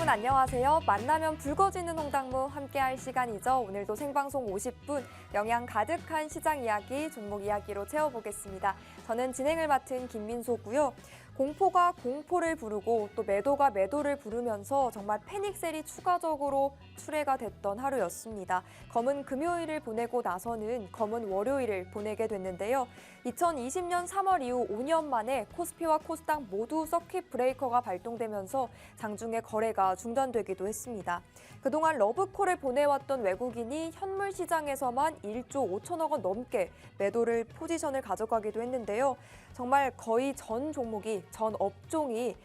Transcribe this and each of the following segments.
여러분 안녕하세요. 만나면 붉어지는 홍당무 함께할 시간이죠. 오늘도 생방송 50분 영양 가득한 시장 이야기, 종목 이야기로 채워보겠습니다. 저는 진행을 맡은 김민소고요. 공포가 공포를 부르고 또 매도가 매도를 부르면서 정말 패닉셀이 추가적으로 출회가 됐던 하루였습니다. 검은 금요일을 보내고 나서는 검은 월요일을 보내게 됐는데요. 2020년 3월 이후 5년 만에 코스피와 코스닥 모두 서킷 브레이커가 발동되면서 장중에 거래가 중단되기도 했습니다. 그동안 러브콜을 보내왔던 외국인이 현물 시장에서만 1조 5천억 원 넘게 매도를 포지션을 가져가기도 했는데요. 정말 거의 전 종목이, 전 업종이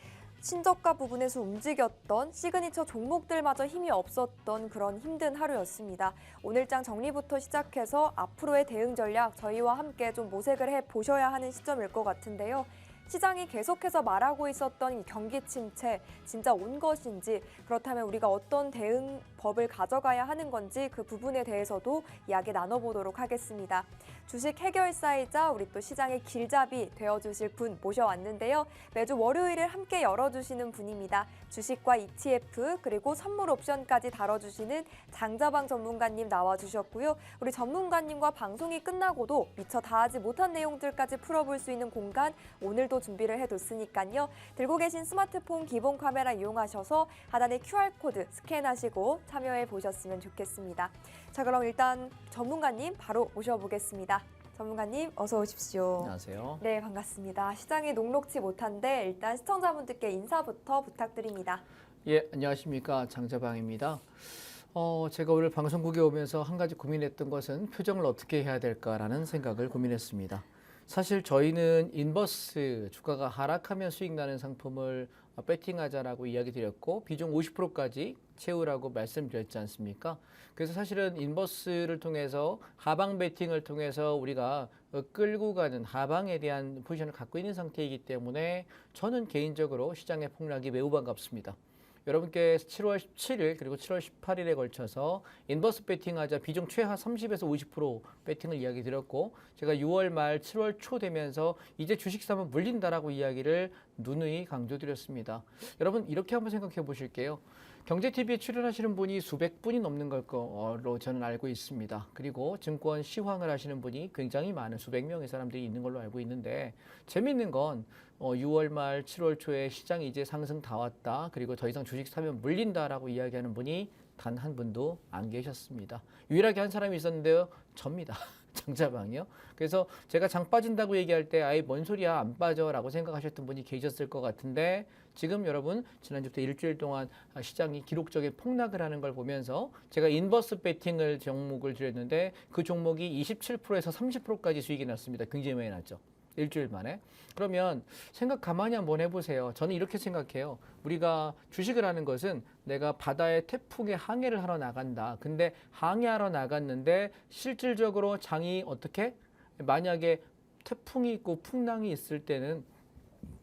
신저가 부분에서 움직였던 시그니처 종목들마저 힘이 없었던 그런 힘든 하루였습니다. 오늘장 정리부터 시작해서 앞으로의 대응 전략 저희와 함께 좀 모색을 해보셔야 하는 시점일 것 같은데요. 시장이 계속해서 말하고 있었던 이 경기 침체 진짜 온 것인지, 그렇다면 우리가 어떤 대응법을 가져가야 하는 건지 그 부분에 대해서도 이야기 나눠보도록 하겠습니다. 주식 해결사이자 우리 또 시장의 길잡이 되어주실 분 모셔왔는데요. 매주 월요일을 함께 열어주시는 분입니다. 주식과 ETF 그리고 선물 옵션까지 다뤄주시는 장자방 전문가님 나와주셨고요. 우리 전문가님과 방송이 끝나고도 미처 다 하지 못한 내용들까지 풀어볼 수 있는 공간 오늘도 준비를 해뒀으니까요. 들고 계신 스마트폰 기본 카메라 이용하셔서 하단에 QR코드 스캔하시고 참여해 보셨으면 좋겠습니다. 자, 그럼 일단 전문가님 바로 모셔보겠습니다. 전문가님 어서 오십시오. 안녕하세요. 네, 반갑습니다. 시장이 녹록지 못한데 일단 시청자분들께 인사부터 부탁드립니다. 예, 안녕하십니까. 장자방입니다. 제가 오늘 방송국에 오면서 한 가지 고민했던 것은 표정을 어떻게 해야 될까라는 생각을 고민했습니다. 사실 저희는 인버스, 주가가 하락하면 수익 나는 상품을 배팅하자라고 이야기 드렸고 비중 50%까지 채우라고 말씀드렸지 않습니까? 그래서 사실은 인버스를 통해서 하방 배팅을 통해서 우리가 끌고 가는 하방에 대한 포지션을 갖고 있는 상태이기 때문에 저는 개인적으로 시장의 폭락이 매우 반갑습니다. 여러분께 7월 17일 그리고 7월 18일에 걸쳐서 인버스 배팅하자 비중 최하 30에서 50% 배팅을 이야기 드렸고, 제가 6월 말 7월 초 되면서 이제 주식 사면 물린다라고 이야기를 누누이 강조드렸습니다. 여러분 이렇게 한번 생각해 보실게요. 경제TV에 출연하시는 분이 수백 분이 넘는 걸로 저는 알고 있습니다. 그리고 증권 시황을 하시는 분이 굉장히 많은 수백 명의 사람들이 있는 걸로 알고 있는데, 재미있는 건 6월 말 7월 초에 시장이 이제 상승 다 왔다, 그리고 더 이상 주식 사면 물린다라고 이야기하는 분이 단 한 분도 안 계셨습니다. 유일하게 한 사람이 있었는데요. 접니다. 장자방이요. 그래서 제가 장 빠진다고 얘기할 때 아예 뭔 소리야 안 빠져라고 생각하셨던 분이 계셨을 것 같은데, 지금 여러분 지난주부터 일주일 동안 시장이 기록적인 폭락을 하는 걸 보면서 제가 인버스 배팅을 종목을 드렸는데 그 종목이 27%에서 30%까지 수익이 났습니다. 굉장히 많이 났죠. 일주일 만에. 그러면 생각 가만히 한번 해보세요. 저는 이렇게 생각해요. 우리가 주식을 하는 것은 내가 바다의 태풍에 항해를 하러 나간다. 근데 항해하러 나갔는데 실질적으로 장이 어떻게? 만약에 태풍이 있고 풍랑이 있을 때는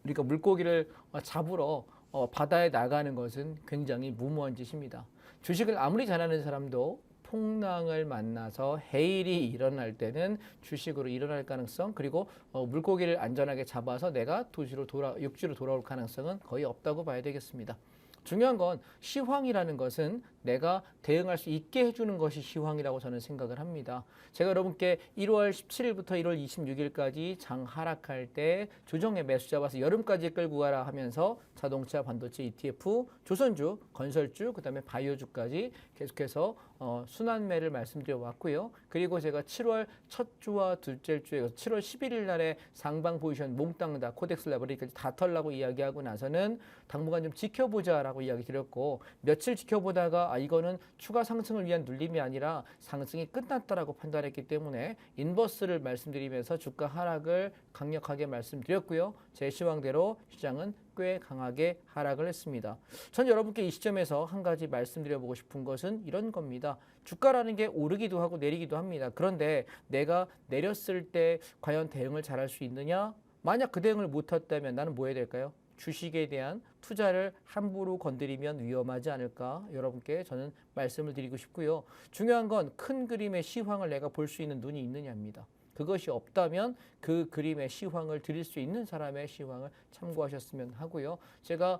우리가 물고기를 잡으러 바다에 나가는 것은 굉장히 무모한 짓입니다. 주식을 아무리 잘하는 사람도 풍랑을 만나서 해일이 일어날 때는 주식으로 일어날 가능성, 그리고 물고기를 안전하게 잡아서 내가 육지로 돌아올 가능성은 거의 없다고 봐야 되겠습니다. 중요한 건 시황이라는 것은 내가 대응할 수 있게 해주는 것이 시황이라고 저는 생각을 합니다. 제가 여러분께 1월 17일부터 1월 26일까지 장 하락할 때 조정에 매수 잡아서 여름까지 끌고 가라 하면서 자동차, 반도체, ETF, 조선주, 건설주, 그 다음에 바이오주까지 계속해서 순환매를 말씀드려 왔고요. 그리고 제가 7월 첫 주와 둘째 주에 7월 11일 날에 상방 포지션 몽땅 다 코덱스 라버리까지 다 털라고 이야기하고 나서는 당분간 좀 지켜보자라고 이야기 드렸고, 며칠 지켜보다가 이거는 추가 상승을 위한 눌림이 아니라 상승이 끝났다라고 판단했기 때문에 인버스를 말씀드리면서 주가 하락을 강력하게 말씀드렸고요. 제 시황대로 시장은 꽤 강하게 하락을 했습니다. 전 여러분께 이 시점에서 한 가지 말씀드려보고 싶은 것은 이런 겁니다. 주가라는 게 오르기도 하고 내리기도 합니다. 그런데 내가 내렸을 때 과연 대응을 잘할 수 있느냐? 만약 그 대응을 못했다면 나는 뭐 해야 될까요? 주식에 대한 투자를 함부로 건드리면 위험하지 않을까, 여러분께 저는 말씀을 드리고 싶고요. 중요한 건 큰 그림의 시황을 내가 볼 수 있는 눈이 있느냐입니다. 그것이 없다면 그 그림의 시황을 드릴 수 있는 사람의 시황을 참고하셨으면 하고요. 제가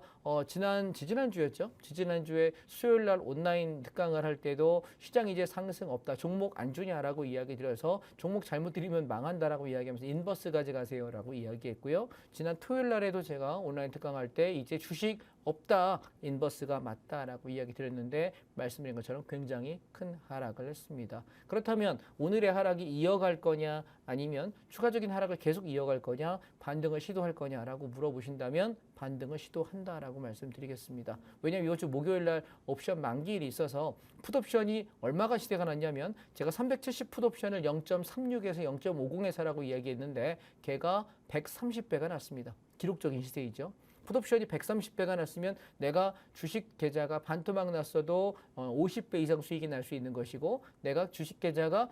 지지난주였죠. 지지난주에 수요일 날 온라인 특강을 할 때도 시장 이제 상승 없다. 종목 안 주냐라고 이야기 드려서 종목 잘못 드리면 망한다라고 이야기하면서 인버스 가져가세요라고 이야기했고요. 지난 토요일 날에도 제가 온라인 특강할 때 이제 주식 없다. 인버스가 맞다라고 이야기 드렸는데 말씀드린 것처럼 굉장히 큰 하락을 했습니다. 그렇다면 오늘의 하락이 이어갈 거냐 아니면 추가적인 하락을 계속 이어갈 거냐 반등을 시도할 거냐라고 물어보신다면 반등을 시도한다라고 말씀드리겠습니다. 왜냐하면 이번 주 목요일 날 옵션 만기일이 있어서 풋옵션이 얼마가 시대가 났냐면 제가 370 풋옵션을 0.36에서 0.50에 사라고 이야기했는데 걔가 130배가 났습니다. 기록적인 시세이죠. 풋옵션이 130배가 났으면 내가 주식 계좌가 반토막 났어도 50배 이상 수익이 날 수 있는 것이고 내가 주식 계좌가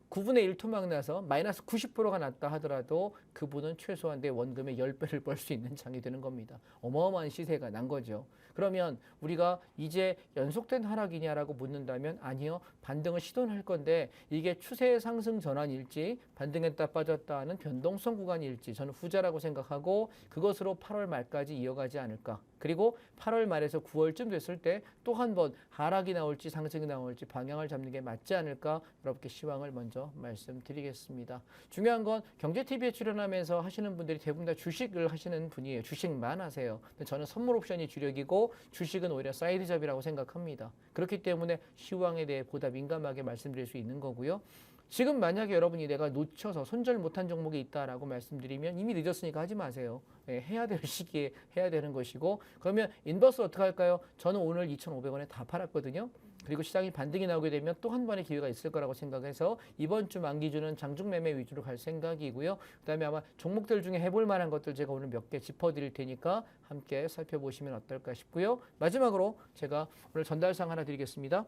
9분의 1 토막 나서 마이너스 90%가 났다 하더라도 그분은 최소한 내 원금의 10배를 벌 수 있는 장이 되는 겁니다. 어마어마한 시세가 난 거죠. 그러면 우리가 이제 연속된 하락이냐라고 묻는다면 아니요. 반등을 시도는 할 건데 이게 추세 상승 전환일지 반등했다 빠졌다 하는 변동성 구간일지 저는 후자라고 생각하고 그것으로 8월 말까지 이어가지 않을까. 그리고 8월 말에서 9월쯤 됐을 때 또 한 번 하락이 나올지 상승이 나올지 방향을 잡는 게 맞지 않을까 여러분께 시황을 먼저 말씀드리겠습니다. 중요한 건 경제TV에 출연하면서 하시는 분들이 대부분 다 주식을 하시는 분이에요. 주식만 하세요. 근데 저는 선물 옵션이 주력이고 주식은 오히려 사이드 잡이라고 생각합니다. 그렇기 때문에 시황에 대해 보다 민감하게 말씀드릴 수 있는 거고요. 지금 만약에 여러분이 내가 놓쳐서 손절 못한 종목이 있다라고 말씀드리면 이미 늦었으니까 하지 마세요. 해야 될 시기에 해야 되는 것이고 그러면 인버스 어떻게 할까요? 저는 오늘 2,500원에 다 팔았거든요. 그리고 시장이 반등이 나오게 되면 또 한 번의 기회가 있을 거라고 생각해서 이번 주 만기주는 장중 매매 위주로 갈 생각이고요. 그다음에 아마 종목들 중에 해볼 만한 것들 제가 오늘 몇 개 짚어드릴 테니까 함께 살펴보시면 어떨까 싶고요. 마지막으로 제가 오늘 전달사항 하나 드리겠습니다.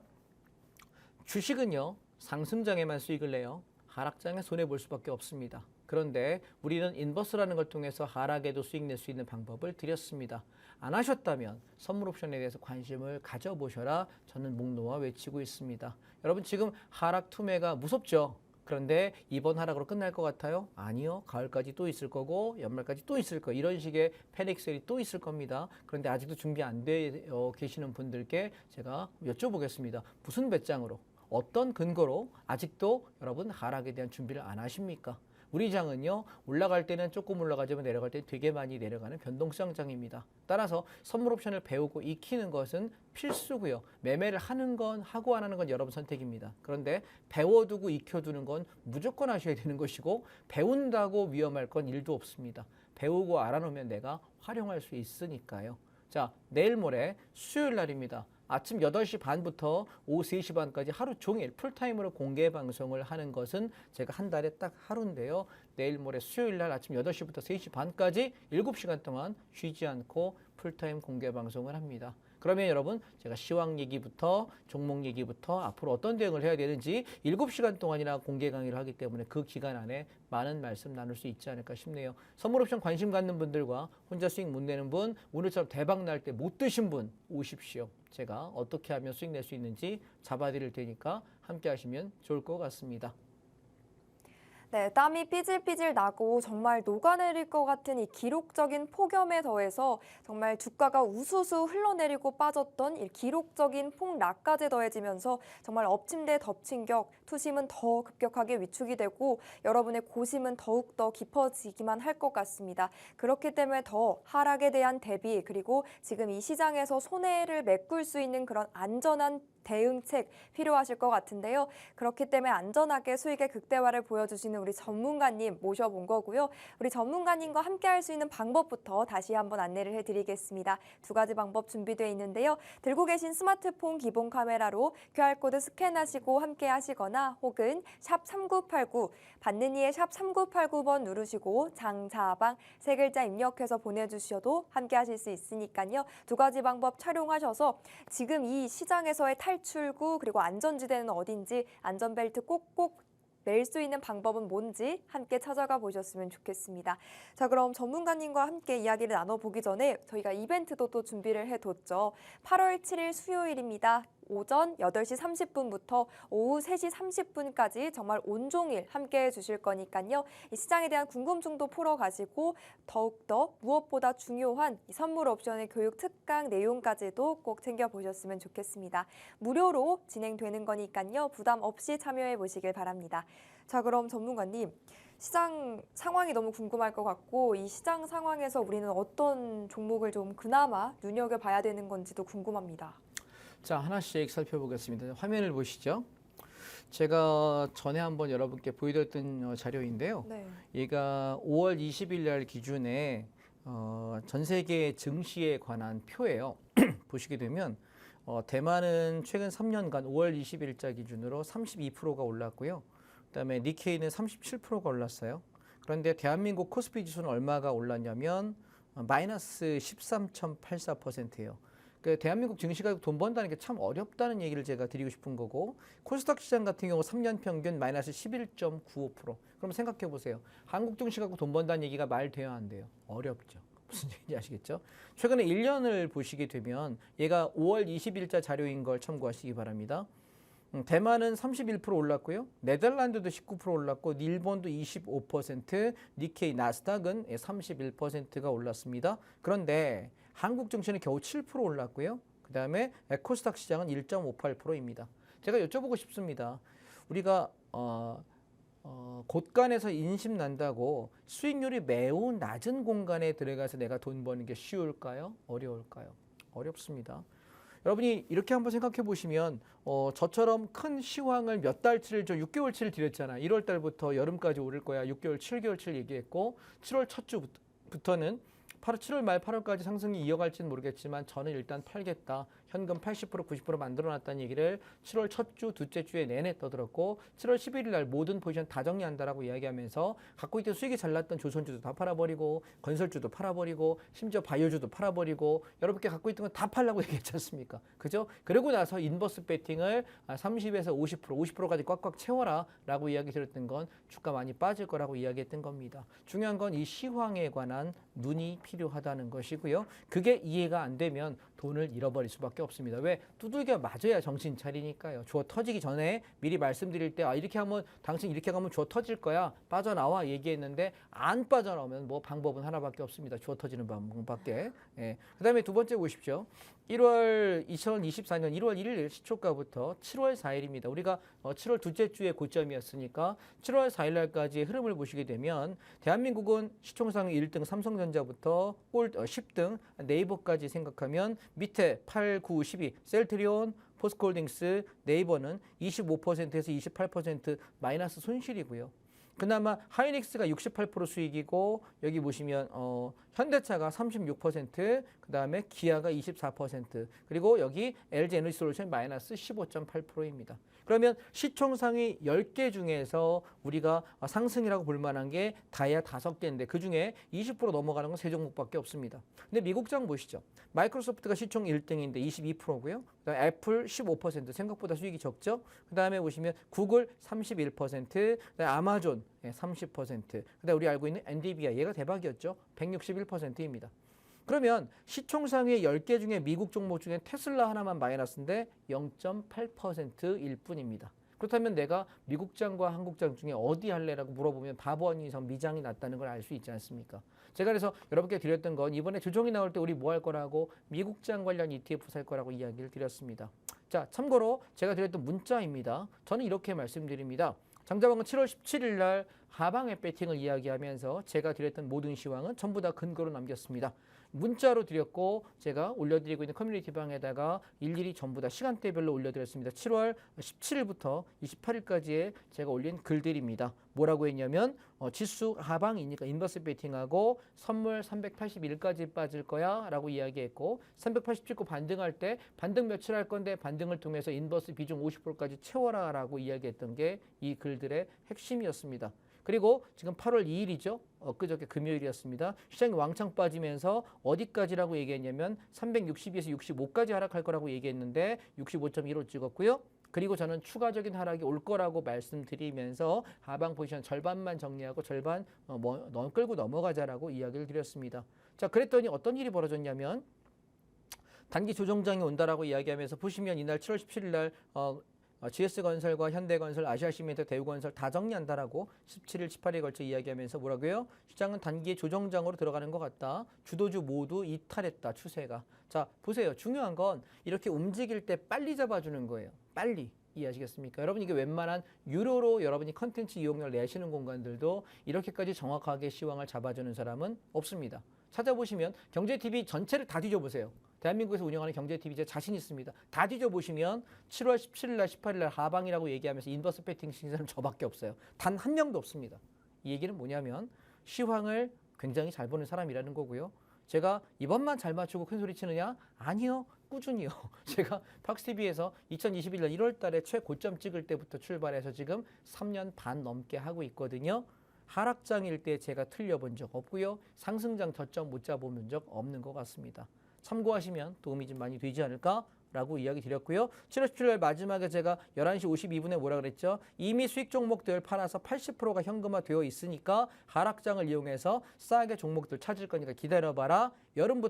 주식은요. 상승장에만 수익을 내요. 하락장에 손해볼 수밖에 없습니다. 그런데 우리는 인버스라는 걸 통해서 하락에도 수익 낼 수 있는 방법을 드렸습니다. 안 하셨다면 선물 옵션에 대해서 관심을 가져보셔라. 저는 목 놓아 외치고 있습니다. 여러분 지금 하락 투매가 무섭죠? 그런데 이번 하락으로 끝날 것 같아요? 아니요. 가을까지 또 있을 거고 연말까지 또 있을 거예요. 이런 식의 패닉셀이 또 있을 겁니다. 그런데 아직도 준비 안 되어 계시는 분들께 제가 여쭤보겠습니다. 무슨 배짱으로? 어떤 근거로 아직도 여러분 하락에 대한 준비를 안 하십니까? 우리 장은요 올라갈 때는 조금 올라가지만 내려갈 때 되게 많이 내려가는 변동성 장입니다. 따라서 선물 옵션을 배우고 익히는 것은 필수고요. 매매를 하는 건 하고 안 하는 건 여러분 선택입니다. 그런데 배워두고 익혀두는 건 무조건 하셔야 되는 것이고 배운다고 위험할 건 일도 없습니다. 배우고 알아놓으면 내가 활용할 수 있으니까요. 자, 내일 모레 수요일 날입니다. 아침 8시 반부터 오후 3시 반까지 하루 종일 풀타임으로 공개 방송을 하는 것은 제가 한 달에 딱 하루인데요. 내일 모레 수요일 날 아침 8시부터 3시 반까지 7시간 동안 쉬지 않고 풀타임 공개 방송을 합니다. 그러면 여러분 제가 시황 얘기부터 종목 얘기부터 앞으로 어떤 대응을 해야 되는지 7시간 동안이나 공개 강의를 하기 때문에 그 기간 안에 많은 말씀 나눌 수 있지 않을까 싶네요. 선물 옵션 관심 갖는 분들과 혼자 수익 못 내는 분, 오늘처럼 대박 날 때 못 드신 분 오십시오. 제가 어떻게 하면 수익 낼 수 있는지 잡아드릴 테니까 함께 하시면 좋을 것 같습니다. 네, 땀이 삐질삐질 나고 정말 녹아내릴 것 같은 이 기록적인 폭염에 더해서 정말 주가가 우수수 흘러내리고 빠졌던 이 기록적인 폭락까지 더해지면서 정말 엎친 데 덮친 격, 투심은 더 급격하게 위축이 되고 여러분의 고심은 더욱더 깊어지기만 할 것 같습니다. 그렇기 때문에 더 하락에 대한 대비 그리고 지금 이 시장에서 손해를 메꿀 수 있는 그런 안전한 대응책 필요하실 것 같은데요. 그렇기 때문에 안전하게 수익의 극대화를 보여주시는 우리 전문가님 모셔본 거고요. 우리 전문가님과 함께 할 수 있는 방법부터 다시 한번 안내를 해드리겠습니다. 두 가지 방법 준비되어 있는데요. 들고 계신 스마트폰 기본 카메라로 QR코드 스캔하시고 함께 하시거나 혹은 샵 3989 받는 이에 샵 3989번 누르시고 장사방 세 글자 입력해서 보내주셔도 함께 하실 수 있으니까요. 두 가지 방법 활용하셔서 지금 이 시장에서의 탈출구 그리고 안전지대는 어딘지 안전벨트 꼭꼭 멜 수 있는 방법은 뭔지 함께 찾아가 보셨으면 좋겠습니다. 자, 그럼 전문가님과 함께 이야기를 나눠보기 전에 저희가 이벤트도 또 준비를 해뒀죠. 8월 7일 수요일입니다. 오전 8시 30분부터 오후 3시 30분까지 정말 온종일 함께해 주실 거니까요. 이 시장에 대한 궁금증도 풀어가시고 더욱더 무엇보다 중요한 이 선물 옵션의 교육 특강 내용까지도 꼭 챙겨보셨으면 좋겠습니다. 무료로 진행되는 거니까요. 부담 없이 참여해 보시길 바랍니다. 자, 그럼 전문가님. 시장 상황이 너무 궁금할 것 같고 이 시장 상황에서 우리는 어떤 종목을 좀 그나마 눈여겨봐야 되는 건지도 궁금합니다. 자, 하나씩 살펴보겠습니다. 화면을 보시죠. 제가 전에 한번 여러분께 보여드렸던 자료인데요. 네. 얘가 5월 20일 날 기준에 전 세계 증시에 관한 표예요. 보시게 되면 대만은 최근 3년간 5월 20일자 기준으로 32%가 올랐고요. 그다음에 니케이는 37%가 올랐어요. 그런데 대한민국 코스피 지수는 얼마가 올랐냐면 마이너스 13.84%예요. 그 대한민국 증시가 돈 번다는 게 참 어렵다는 얘기를 제가 드리고 싶은 거고, 코스닥 시장 같은 경우 3년 평균 마이너스 11.95%. 그럼 생각해 보세요. 한국 증시 갖고 돈 번다는 얘기가 말 돼야 안 돼요? 어렵죠. 무슨 얘기인지 아시겠죠? 최근에 1년을 보시게 되면 얘가 5월 20일자 자료인 걸 참고하시기 바랍니다. 대만은 31% 올랐고요. 네덜란드도 19% 올랐고 일본도 25%, 니케이, 나스닥은 31%가 올랐습니다. 그런데 한국 증시는 겨우 7% 올랐고요. 그다음에 코스닥 시장은 1.58%입니다. 제가 여쭤보고 싶습니다. 우리가 곳간에서 인심 난다고 수익률이 매우 낮은 공간에 들어가서 내가 돈 버는 게 쉬울까요? 어려울까요? 어렵습니다. 여러분이 이렇게 한번 생각해 보시면 저처럼 큰 시황을 몇 달치를 6개월치를 드렸잖아. 1월 달부터 여름까지 오를 거야. 6개월, 7개월치를 얘기했고 7월 첫 주부터는 7월 말 8월까지 상승이 이어갈지는 모르겠지만 저는 일단 팔겠다. 현금 80% 90% 만들어놨다는 얘기를 7월 첫 주, 둘째 주에 내내 떠들었고 7월 11일 날 모든 포지션 다 정리한다라고 이야기하면서 갖고 있던 수익이 잘 났던 조선주도 다 팔아버리고 건설주도 팔아버리고 심지어 바이오주도 팔아버리고 여러분께 갖고 있던 건 다 팔라고 얘기했지 않습니까? 그죠? 그러고 나서 인버스 배팅을 30에서 50%, 50%까지 꽉꽉 채워라 라고 이야기 드렸던 건 주가 많이 빠질 거라고 이야기했던 겁니다. 중요한 건 이 시황에 관한 눈이 필요하다는 것이고요. 그게 이해가 안 되면 돈을 잃어버릴 수밖에 없습니다. 왜? 두들겨 맞아야 정신 차리니까요. 주어 터지기 전에 미리 말씀드릴 때 이렇게 하면 당신 이렇게 가면 주어 터질 거야. 빠져나와 얘기했는데 안 빠져나오면 뭐 방법은 하나밖에 없습니다. 주어 터지는 방법밖에. 예. 그다음에 두 번째 보십시오. 2024년 1월 1일 시초가부터 7월 4일입니다. 우리가 7월 둘째 주에 고점이었으니까 7월 4일 날까지의 흐름을 보시게 되면 대한민국은 시총상 1등 삼성전자부터 10등 네이버까지 생각하면 밑에 8, 9, 12 셀트리온, 포스코홀딩스, 네이버는 25%에서 28% 마이너스 손실이고요. 그나마 하이닉스가 68% 수익이고 여기 보시면 현대차가 36%, 그다음에 기아가 24%, 그리고 여기 LG 에너지솔루션 마이너스 15.8%입니다. 그러면 시총상위 10개 중에서 우리가 상승이라고 볼 만한 게 다야 5개인데 그중에 20% 넘어가는 건 3종목밖에 없습니다. 근데 미국장 보시죠. 마이크로소프트가 시총 1등인데 22%고요. 그다음에 애플 15%, 생각보다 수익이 적죠. 그다음에 보시면 구글 31%, 그다음에 아마존 30%, 그다음에 우리 알고 있는 엔비디아 얘가 대박이었죠. 161%입니다. 그러면 시총상위 10개 중에 미국 종목 중에 테슬라 하나만 마이너스인데 0.8%일 뿐입니다. 그렇다면 내가 미국장과 한국장 중에 어디 할래라고 물어보면 바보 아닌 이상 미장이 낫다는 걸 알 수 있지 않습니까? 제가 그래서 여러분께 드렸던 건 이번에 조정이 나올 때 우리 뭐 할 거라고 미국장 관련 ETF 살 거라고 이야기를 드렸습니다. 자, 참고로 제가 드렸던 문자입니다. 저는 이렇게 말씀드립니다. 장자방은 7월 17일 날 하방의 배팅을 이야기하면서 제가 드렸던 모든 시황은 전부 다 근거로 남겼습니다. 문자로 드렸고 제가 올려드리고 있는 커뮤니티 방에다가 일일이 전부 다 시간대별로 올려드렸습니다. 7월 17일부터 28일까지의 제가 올린 글들입니다. 뭐라고 했냐면 지수 하방이니까 인버스 배팅하고 선물 381까지 빠질 거야 라고 이야기했고 380 찍고 반등할 때 반등 며칠 할 건데 반등을 통해서 인버스 비중 50%까지 채워라 라고 이야기했던 게 이 글들의 핵심이었습니다. 그리고 지금 8월 2일이죠. 엊그저께 금요일이었습니다. 시장이 왕창 빠지면서 어디까지라고 얘기했냐면 362에서 65까지 하락할 거라고 얘기했는데 65.15 찍었고요. 그리고 저는 추가적인 하락이 올 거라고 말씀드리면서 하방 포지션 절반만 정리하고 절반 끌고 넘어가자라고 이야기를 드렸습니다. 자, 그랬더니 어떤 일이 벌어졌냐면 단기 조정장이 온다라고 이야기하면서 보시면 이날 7월 17일 날 GS건설과 현대건설, 아시아시멘트, 대우건설 다 정리한다라고 17일, 18일에 걸쳐 이야기하면서 뭐라고요? 시장은 단기의 조정장으로 들어가는 것 같다. 주도주 모두 이탈했다. 추세가. 자, 보세요. 중요한 건 이렇게 움직일 때 빨리 잡아주는 거예요. 빨리. 이해하시겠습니까? 여러분 이게 웬만한 유료로 여러분이 컨텐츠 이용료를 내시는 공간들도 이렇게까지 정확하게 시황을 잡아주는 사람은 없습니다. 찾아보시면 경제TV 전체를 다 뒤져보세요. 대한민국에서 운영하는 경제TV 제 자신 있습니다. 다 뒤져보시면 7월 17일 날 18일 날 하방이라고 얘기하면서 인버스 배팅 친 사람 저밖에 없어요. 단 한 명도 없습니다. 이 얘기는 뭐냐면 시황을 굉장히 잘 보는 사람이라는 거고요. 제가 이번만 잘 맞추고 큰 소리 치느냐? 아니요. 꾸준히요. 제가 팍스TV에서 2021년 1월 달에 최고점 찍을 때부터 출발해서 지금 3년 반 넘게 하고 있거든요. 하락장일 때 제가 틀려본 적 없고요. 상승장 저점 못 잡아본 적 없는 것 같습니다. 참고하시면 도움이 좀 많이 되지 않을까라고 이야기 드렸고요. 7월 17일 마지막에 제가 11시 52분에 뭐라 그랬죠? 이미 수익 종목들 팔아서 80%가 현금화되어 있으니까 하락장을 이용해서 싸게 종목들 찾을 거니까 기다려봐라. 여름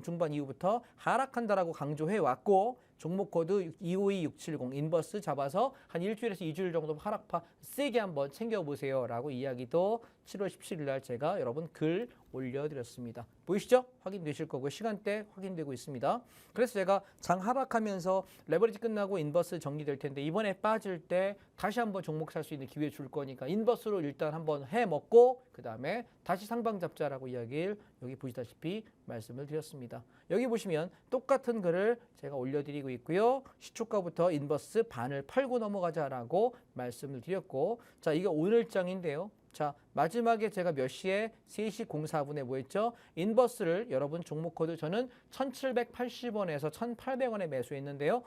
중반 이후부터 하락한다라고 강조해 왔고 종목 코드 252670 인버스 잡아서 한 일주일에서 2주일 정도 하락파 세게 한번 챙겨보세요 라고 이야기도 7월 17일 날 제가 여러분 글 올려드렸습니다. 보이시죠? 확인되실 거고요. 시간대 확인되고 있습니다. 그래서 제가 장 하락하면서 레버리지 끝나고 인버스 정리될 텐데 이번에 빠질 때 다시 한번 종목 살 수 있는 기회 줄 거니까 인버스로 일단 한번 해먹고 그 다음에 다시 상방 잡자라고 이야기를 여기 보시다시피 말씀을 드렸습니다. 여기 보시면 똑같은 글을 제가 올려드리고 있고요. 시초가부터 인버스 반을 팔고 넘어가자라고 말씀을 드렸고 자 이게 오늘장인데요. 자 마지막에 제가 몇 시에 3시 04분에 뭐 했죠? 인버스를 여러분 종목 코드 저는 1780원에서 1800원에 매수했는데요.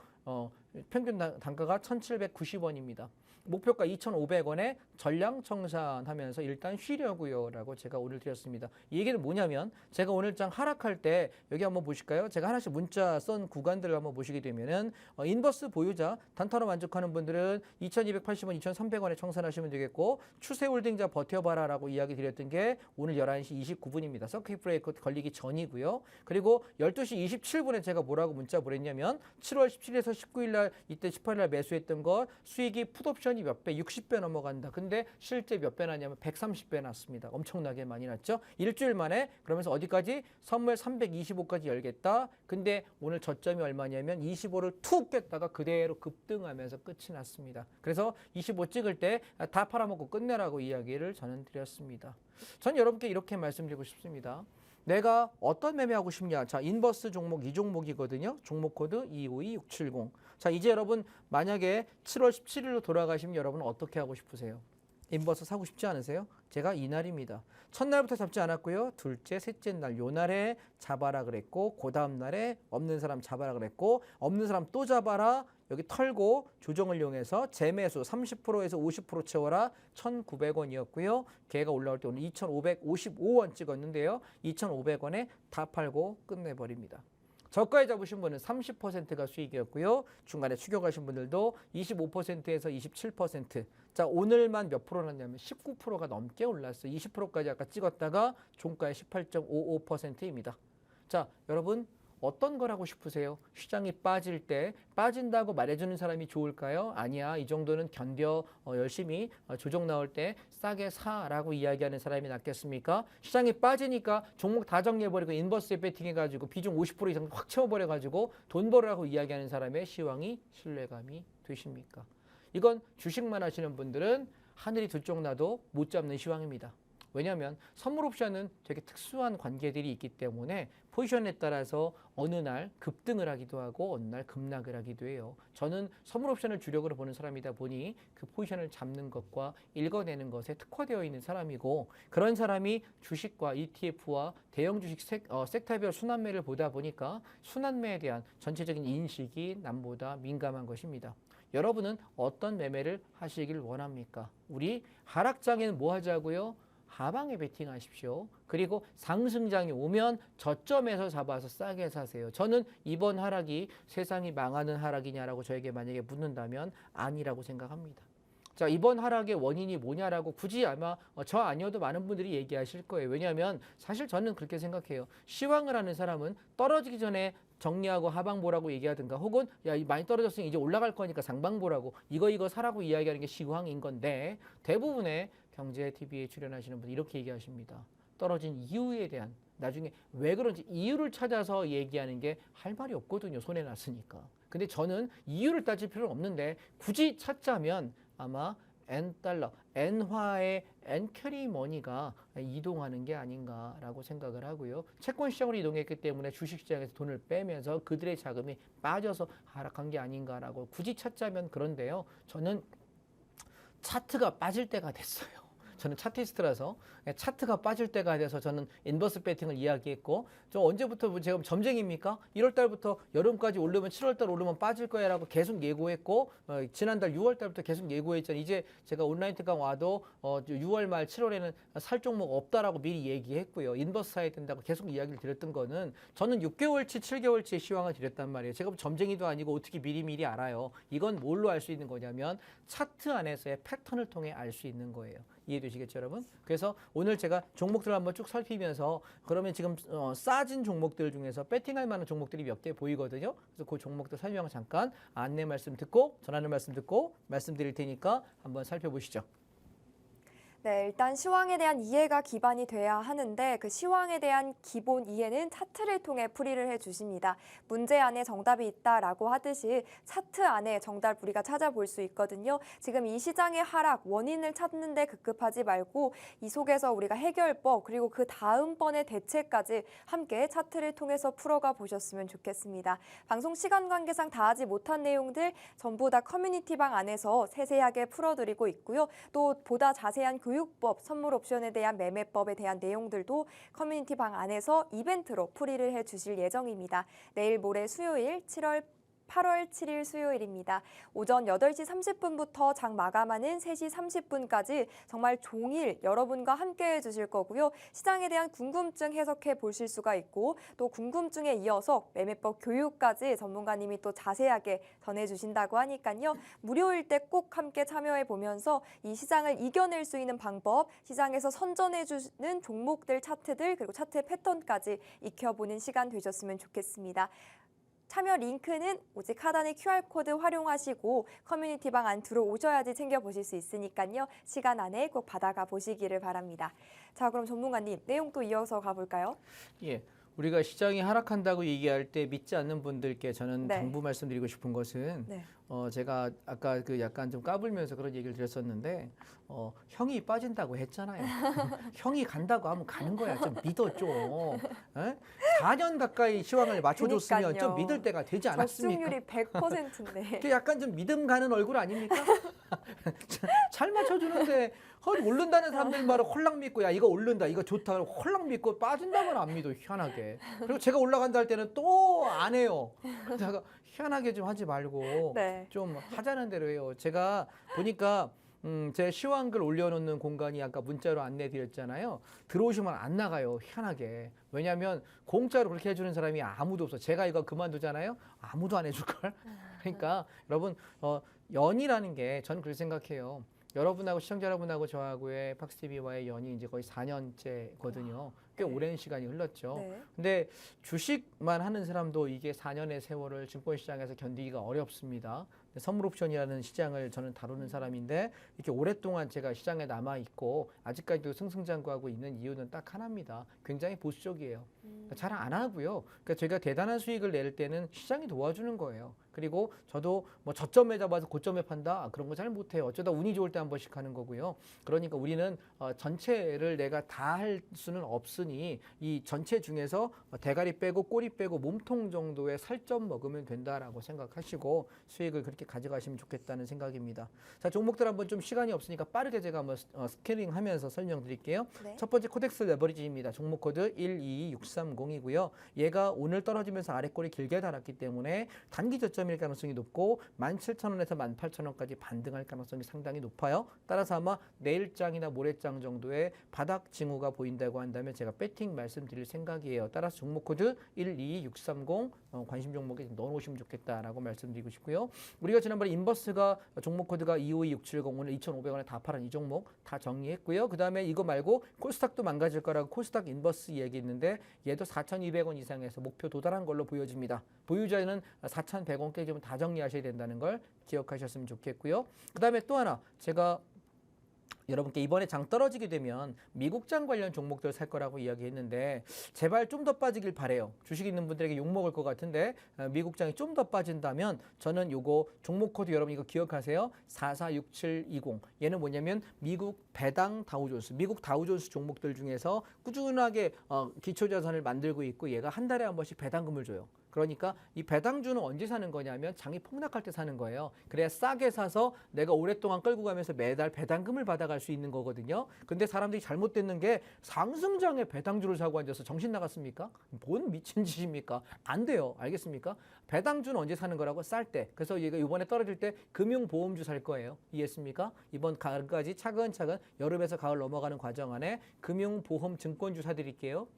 평균 단가가 1790원입니다. 목표가 2,500원에 전량 청산하면서 일단 쉬려고요 라고 제가 오늘 드렸습니다. 이 얘기는 뭐냐면 제가 오늘장 하락할 때 여기 한번 보실까요? 제가 하나씩 문자 쓴 구간들을 한번 보시게 되면은 인버스 보유자 단타로 만족하는 분들은 2,280원, 2,300원에 청산하시면 되겠고 추세홀딩자 버텨봐라 라고 이야기 드렸던 게 오늘 11시 29분입니다. 서킷 브레이크 걸리기 전이고요. 그리고 12시 27분에 제가 뭐라고 문자 보냈냐면 7월 17일에서 19일 날 이때 18일 날 매수했던 것 수익이 풋옵션이 몇 배, 60배 넘어간다. 근데 실제 몇 배 났냐면 130배 났습니다. 엄청나게 많이 났죠. 일주일 만에 그러면서 어디까지? 선물 325까지 열겠다. 근데 오늘 저점이 얼마냐면 25를 툭 깼다가 그대로 급등하면서 끝이 났습니다. 그래서 25 찍을 때 다 팔아먹고 끝내라고 이야기를 저는 드렸습니다. 전 여러분께 이렇게 말씀드리고 싶습니다. 내가 어떤 매매하고 싶냐? 자, 인버스 종목 이 종목이거든요. 종목 코드 252670. 자, 이제 여러분 만약에 7월 17일로 돌아가시면 여러분 어떻게 하고 싶으세요? 인버스 사고 싶지 않으세요? 제가 이날입니다. 첫날부터 잡지 않았고요. 둘째, 셋째 날 요 날에 잡아라 그랬고 그 다음 날에 없는 사람 잡아라 그랬고 없는 사람 또 잡아라. 여기 털고 조정을 이용해서 재매수 30%에서 50% 채워라 1,900원이었고요. 걔가 올라올 때 오늘 2,555원 찍었는데요. 2,500원에 다 팔고 끝내버립니다. 저가에 잡으신 분은 30%가 수익이었고요. 중간에 추격하신 분들도 25%에서 27%. 자, 오늘만 몇 프로 났냐면 19%가 넘게 올랐어요. 20%까지 아까 찍었다가 종가에 18.55%입니다. 자, 여러분 어떤 걸 하고 싶으세요? 시장이 빠질 때 빠진다고 말해주는 사람이 좋을까요? 아니야, 이 정도는 견뎌 열심히 조정 나올 때 싸게 사라고 이야기하는 사람이 낫겠습니까? 시장이 빠지니까 종목 다 정리해버리고 인버스에 배팅해가지고 비중 50% 이상 확 채워버려가지고 돈 벌으라고 이야기하는 사람의 시황이 신뢰감이 되십니까? 이건 주식만 하시는 분들은 하늘이 두 쪽 나도 못 잡는 시황입니다. 왜냐하면 선물 옵션은 되게 특수한 관계들이 있기 때문에 포지션에 따라서 어느 날 급등을 하기도 하고 어느 날 급락을 하기도 해요. 저는 선물 옵션을 주력으로 보는 사람이다 보니 그 포지션을 잡는 것과 읽어내는 것에 특화되어 있는 사람이고 그런 사람이 주식과 ETF와 대형 주식 섹터별 순환매를 보다 보니까 순환매에 대한 전체적인 인식이 남보다 민감한 것입니다. 여러분은 어떤 매매를 하시길 원합니까? 우리 하락장에는 뭐 하자고요? 하방에 베팅하십시오. 그리고 상승장이 오면 저점에서 잡아서 싸게 사세요. 저는 이번 하락이 세상이 망하는 하락이냐라고 저에게 만약에 묻는다면 아니라고 생각합니다. 자, 이번 하락의 원인이 뭐냐라고 굳이 아마 저 아니어도 많은 분들이 얘기하실 거예요. 왜냐하면 사실 저는 그렇게 생각해요. 시황을 하는 사람은 떨어지기 전에 정리하고 하방 보라고 얘기하든가 혹은 야, 많이 떨어졌으니 이제 올라갈 거니까 상방 보라고 이거 사라고 이야기하는 게 시황인 건데 대부분의 경제 TV에 출연하시는 분들 이렇게 얘기하십니다. 떨어진 이유에 대한 나중에 왜 그런지 이유를 찾아서 얘기하는 게 할 말이 없거든요. 손해 났으니까. 근데 저는 이유를 따질 필요는 없는데 굳이 찾자면 아마 N달러, N화의 N캐리 머니가 이동하는 게 아닌가라고 생각을 하고요. 채권 시장으로 이동했기 때문에 주식 시장에서 돈을 빼면서 그들의 자금이 빠져서 하락한 게 아닌가라고 굳이 찾자면 그런데요. 저는 차트가 빠질 때가 됐어요. 저는 차티스트라서 차트가 빠질 때가 돼서 저는 인버스 배팅을 이야기했고 저 언제부터 제가 점쟁입니까? 1월 달부터 여름까지 오르면 7월 달 오르면 빠질 거야라고 계속 예고했고 지난달 6월 달부터 계속 예고했잖아요. 이제 제가 온라인 특강 와도 6월 말 7월에는 살 종목 없다라고 미리 얘기했고요. 인버스 사야 된다고 계속 이야기를 드렸던 거는 저는 6개월치, 7개월치의 시황을 드렸단 말이에요. 제가 점쟁이도 아니고 어떻게 미리미리 알아요. 이건 뭘로 알 수 있는 거냐면 차트 안에서의 패턴을 통해 알 수 있는 거예요. 이해되시겠죠, 여러분? 그래서 오늘 제가 종목들을 한번 쭉 살피면서 그러면 지금 싸진 종목들 중에서 배팅할 만한 종목들이 몇 개 보이거든요. 그래서 그 종목들 설명 잠깐 안내 말씀 듣고 전하는 말씀 듣고 말씀드릴 테니까 한번 살펴보시죠. 네, 일단 시황에 대한 이해가 기반이 돼야 하는데 그 시황에 대한 기본 이해는 차트를 통해 풀이를 해주십니다. 문제 안에 정답이 있다라고 하듯이 차트 안에 정답 우리가 찾아볼 수 있거든요. 지금 이 시장의 하락 원인을 찾는 데 급급하지 말고 이 속에서 우리가 해결법 그리고 그 다음번의 대책까지 함께 차트를 통해서 풀어가 보셨으면 좋겠습니다. 방송 시간 관계상 다 하지 못한 내용들 전부 다 커뮤니티방 안에서 세세하게 풀어드리고 있고요. 또 보다 자세한 교육법, 선물 옵션에 대한 매매법에 대한 내용들도 커뮤니티 방 안에서 이벤트로 풀이를 해주실 예정입니다. 내일 모레 수요일 8월 7일 수요일입니다. 오전 8시 30분부터 장 마감하는 3시 30분까지 정말 종일 여러분과 함께 해주실 거고요. 시장에 대한 궁금증 해석해 보실 수가 있고 또 궁금증에 이어서 매매법 교육까지 전문가님이 또 자세하게 전해주신다고 하니까요. 무료일 때 꼭 함께 참여해 보면서 이 시장을 이겨낼 수 있는 방법, 시장에서 선전해주는 종목들 차트들 그리고 차트의 패턴까지 익혀보는 시간 되셨으면 좋겠습니다. 참여 링크는 오직 하단의 QR코드 활용하시고 커뮤니티방 안 들어오셔야지 챙겨보실 수 있으니까요. 시간 안에 꼭 받아가 보시기를 바랍니다. 자, 그럼 전문가님 내용 또 이어서 가볼까요? 예. 우리가 시장이 하락한다고 얘기할 때 믿지 않는 분들께 저는 네. 당부 말씀드리고 싶은 것은 네. 제가 아까 그 약간 좀 까불면서 그런 얘기를 드렸었는데 형이 빠진다고 했잖아요. 형이 간다고 하면 가는 거야. 좀 믿어 좀. 에? 4년 가까이 시황을 맞춰줬으면 그러니까요. 좀 믿을 때가 되지 않았습니까? 적중률이 100%인데. 그 약간 좀 믿음 가는 얼굴 아닙니까? 잘 맞춰주는데 오른다는 사람들 말을 홀랑 믿고 야 이거 오른다 이거 좋다 홀랑 믿고 빠진다고는 안 믿어 희한하게. 그리고 제가 올라간다 할 때는 또 안 해요. 제가 희한하게 좀 하지 말고 네. 좀 하자는 대로 해요. 제가 보니까 제 시황글 올려놓는 공간이 아까 문자로 안내드렸잖아요. 들어오시면 안 나가요. 희한하게. 왜냐하면 공짜로 그렇게 해주는 사람이 아무도 없어. 제가 이거 그만두잖아요. 아무도 안 해줄걸. 그러니까 여러분 연이라는 게 저는 그렇게 생각해요. 여러분하고 시청자 여러분하고 저하고의 팍스TV와의 연이 이제 거의 4년째거든요. 꽤 오랜 시간이 흘렀죠. 네. 근데 주식만 하는 사람도 이게 4년의 세월을 증권시장에서 견디기가 어렵습니다. 선물 옵션이라는 시장을 저는 다루는 사람인데 이렇게 오랫동안 제가 시장에 남아있고 아직까지도 승승장구하고 있는 이유는 딱 하나입니다. 굉장히 보수적이에요. 잘 안 하고요. 그러니까 제가 대단한 수익을 낼 때는 시장이 도와주는 거예요. 그리고 저도 뭐 저점에 잡아서 고점에 판다 그런 거 잘 못해요. 어쩌다 운이 좋을 때 한 번씩 하는 거고요. 그러니까 우리는 전체를 내가 다 할 수는 없으니 이 전체 중에서 대가리 빼고 꼬리 빼고 몸통 정도의 살점 먹으면 된다라고 생각하시고 수익을 그렇게 가져가시면 좋겠다는 생각입니다. 자, 종목들 한번 좀 시간이 없으니까 빠르게 제가 한번 스캐닝하면서 설명드릴게요. 네. 첫 번째 코덱스 레버리지입니다. 종목 코드 12630이고요. 얘가 오늘 떨어지면서 아래 꼬리 길게 달았기 때문에 단기 저점일 가능성이 높고 17,000원에서 18,000원까지 반등할 가능성이 상당히 높아요. 따라서 아마 내일장이나 모레장 정도의 바닥 징후가 보인다고 한다면 제가 배팅 말씀드릴 생각이에요. 따라서 종목 코드 12630 관심 종목에 넣어놓으시면 좋겠다라고 말씀드리고 싶고요. 우리가 지난번에 인버스가 종목 코드가 252670 오늘 2,500원에 다 팔은 이 종목 다 정리했고요. 그 다음에 이거 말고 코스닥도 망가질 거라고 코스닥 인버스 얘기했는데 얘도 4,200원 이상에서 목표 도달한 걸로 보여집니다. 보유자는 4,100원 깨지면 다 정리하셔야 된다는 걸 기억하셨으면 좋겠고요. 그 다음에 또 하나 제가 여러분께 이번에 장 떨어지게 되면 미국장 관련 종목들 살 거라고 이야기했는데 제발 좀 더 빠지길 바래요. 주식 있는 분들에게 욕먹을 것 같은데 미국장이 좀 더 빠진다면 저는 요거 종목 코드 여러분 이거 기억하세요. 446720 얘는 뭐냐면 미국 배당 다우존스 미국 다우존스 종목들 중에서 꾸준하게 기초자산을 만들고 있고 얘가 한 달에 한 번씩 배당금을 줘요. 그러니까 이 배당주는 언제 사는 거냐면 장이 폭락할 때 사는 거예요. 그래야 싸게 사서 내가 오랫동안 끌고 가면서 매달 배당금을 받아갈 수 있는 거거든요. 근데 사람들이 잘못됐는 게 상승장에 배당주를 사고 앉아서 정신 나갔습니까? 뭔 미친 짓입니까? 안 돼요. 알겠습니까? 배당주는 언제 사는 거라고? 쌀 때. 그래서 얘가 이번에 떨어질 때 금융보험주 살 거예요. 이해했습니까? 이번 가을까지 차근차근 여름에서 가을 넘어가는 과정 안에 금융보험 증권주 사드릴게요.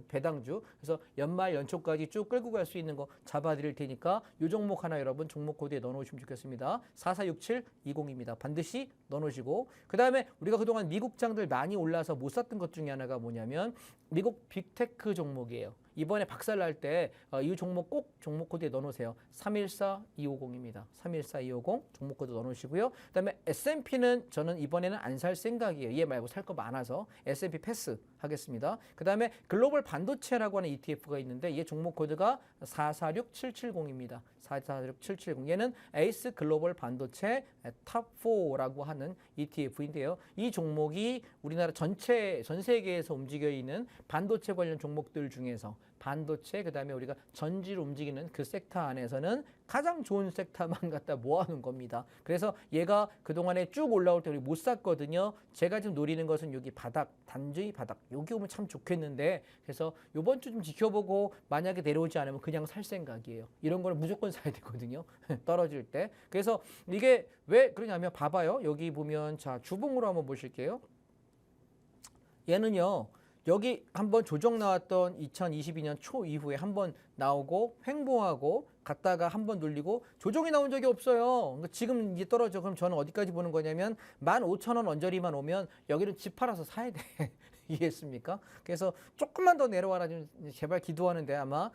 배당주. 그래서 연말 연초까지 쭉 끌고 갈 수 있는 거 잡아드릴 테니까 이 종목 하나 여러분 종목 코드에 넣어놓으시면 좋겠습니다. 446720입니다. 반드시 넣어놓으시고 그 다음에 우리가 그동안 미국장들 많이 올라서 못 샀던 것 중에 하나가 뭐냐면 미국 빅테크 종목이에요. 이번에 박살날 때 이 종목 꼭 종목 코드에 넣어놓으세요. 314250입니다. 314250 종목 코드 넣어놓으시고요. 그 다음에 S&P는 저는 이번에는 안 살 생각이에요. 얘 말고 살 거 많아서 S&P 패스 하겠습니다. 그 다음에 글로벌 반도체라고 하는 ETF가 있는데 얘 종목 코드가 446770입니다. 446770 얘는 에이스 글로벌 반도체 탑4라고 하는 ETF인데요. 이 종목이 우리나라 전 세계에서 움직여 있는 반도체 관련 종목들 중에서 반도체 그다음에 우리가 전지를 움직이는 그 섹터 안에서는 가장 좋은 섹터만 갖다 모아놓은 겁니다. 그래서 얘가 그동안에 쭉 올라올 때 우리 못 샀거든요. 제가 지금 노리는 것은 여기 바닥, 단지 바닥 여기 오면 참 좋겠는데 그래서 이번 주 좀 지켜보고 만약에 내려오지 않으면 그냥 살 생각이에요. 이런 거는 무조건 사야 되거든요. 떨어질 때. 그래서 이게 왜 그러냐면 봐봐요. 여기 보면 자 주봉으로 한번 보실게요. 얘는요. 여기 한번 조정 나왔던 2022년 초 이후에 한번 나오고 횡보하고 갔다가 한번 눌리고 조정이 나온 적이 없어요. 그러니까 지금 이제 떨어져. 그럼 저는 어디까지 보는 거냐면 15,000원 언저리만 오면 여기는 집 팔아서 사야 돼. 이해했습니까? 그래서 조금만 더 내려와라 좀 제발 기도하는데 아마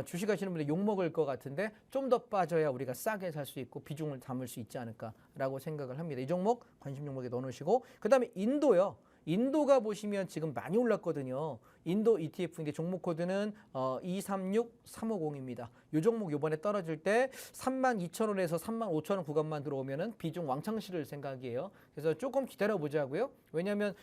주식 하시는 분들 욕먹을 것 같은데 좀 더 빠져야 우리가 싸게 살 수 있고 비중을 담을 수 있지 않을까라고 생각을 합니다. 이 종목 관심 종목에 넣어놓으시고 그 다음에 인도요. 인도가 보시면 지금 많이 올랐거든요. 인도 ETF인데 종목 코드는 236350입니다. 이 종목 요번에 떨어질 때 32,000원에서 35,000원 구간만 들어오면은 비중 왕창 실을 생각이에요. 그래서 조금 기다려 보자고요. 왜냐하면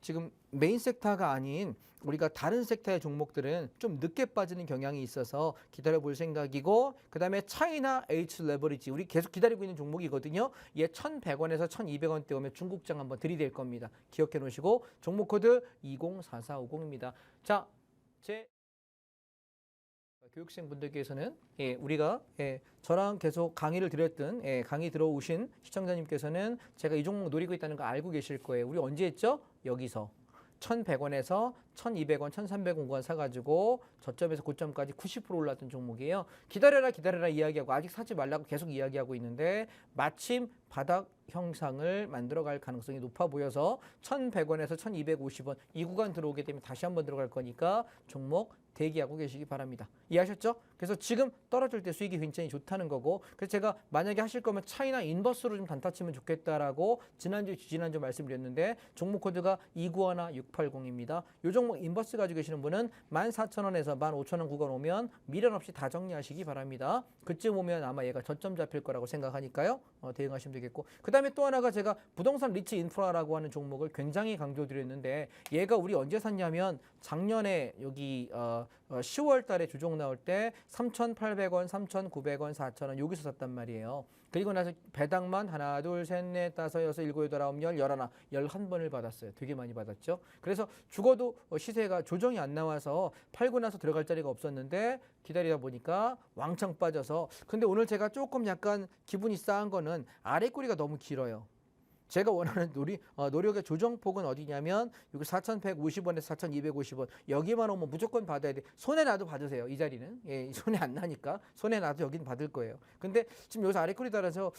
지금 메인 섹터가 아닌 우리가 다른 섹터의 종목들은 좀 늦게 빠지는 경향이 있어서 기다려 볼 생각이고 그다음에 차이나 H 레버리지 우리 계속 기다리고 있는 종목이거든요. 얘 1,100원에서 1,200원대 오면 중국장 한번 들이댈 겁니다. 기억해 놓으시고 종목 코드 204450입니다. 자, 제 교육생 분들께서는 우리가 저랑 계속 강의를 드렸던 강의 들어오신 시청자님께서는 제가 이 종목 노리고 있다는 거 알고 계실 거예요. 우리 언제 했죠? 여기서 1,100원에서 1,200원, 1,300원 사가지고 저점에서 고점까지 90% 올랐던 종목이에요. 기다려라 이야기하고 아직 사지 말라고 계속 이야기하고 있는데 마침 바닥 형상을 만들어갈 가능성이 높아 보여서 1,100원에서 1,250원 이 구간 들어오게 되면 다시 한번 들어갈 거니까 종목 대기하고 계시기 바랍니다. 이해하셨죠? 그래서 지금 떨어질 때 수익이 굉장히 좋다는 거고 그래서 제가 만약에 하실 거면 차이나 인버스로 좀 단타 치면 좋겠다라고 지난주 말씀드렸는데 종목 코드가 291 680입니다. 이 종목 인버스 가지고 계시는 분은 14,000원에서 15,000원 구간 오면 미련 없이 다 정리하시기 바랍니다. 그쯤 오면 아마 얘가 저점 잡힐 거라고 생각하니까요. 대응하시면 되겠고 그 다음에 또 하나가 제가 부동산 리츠 인프라라고 하는 종목을 굉장히 강조드렸는데 얘가 우리 언제 샀냐면 작년에 여기 10월 달에 주종 나올 때 3,800원, 3,900원, 4,000원 여기서 샀단 말이에요. 그리고 나서 배당만 하나, 둘, 셋, 넷, 다섯, 여섯, 일곱, 여덟, 아홉, 열, 열하나, 11번을 받았어요. 되게 많이 받았죠. 그래서 죽어도 시세가 조정이 안 나와서 팔고 나서 들어갈 자리가 없었는데 기다리다 보니까 왕창 빠져서 근데 오늘 제가 조금 약간 기분이 싸한 거는 아래 꼬리가 너무 길어요. 제가 원하는 노력의 조정폭은 어디냐면 여기 4,150원에서 4,250원 여기만 오면 무조건 받아야 돼. 손해 나도 받으세요. 이 자리는. 예, 손해 안 나니까 손해 나도 여기는 받을 거예요. 근데 지금 여기서 아래 꼬리 달아서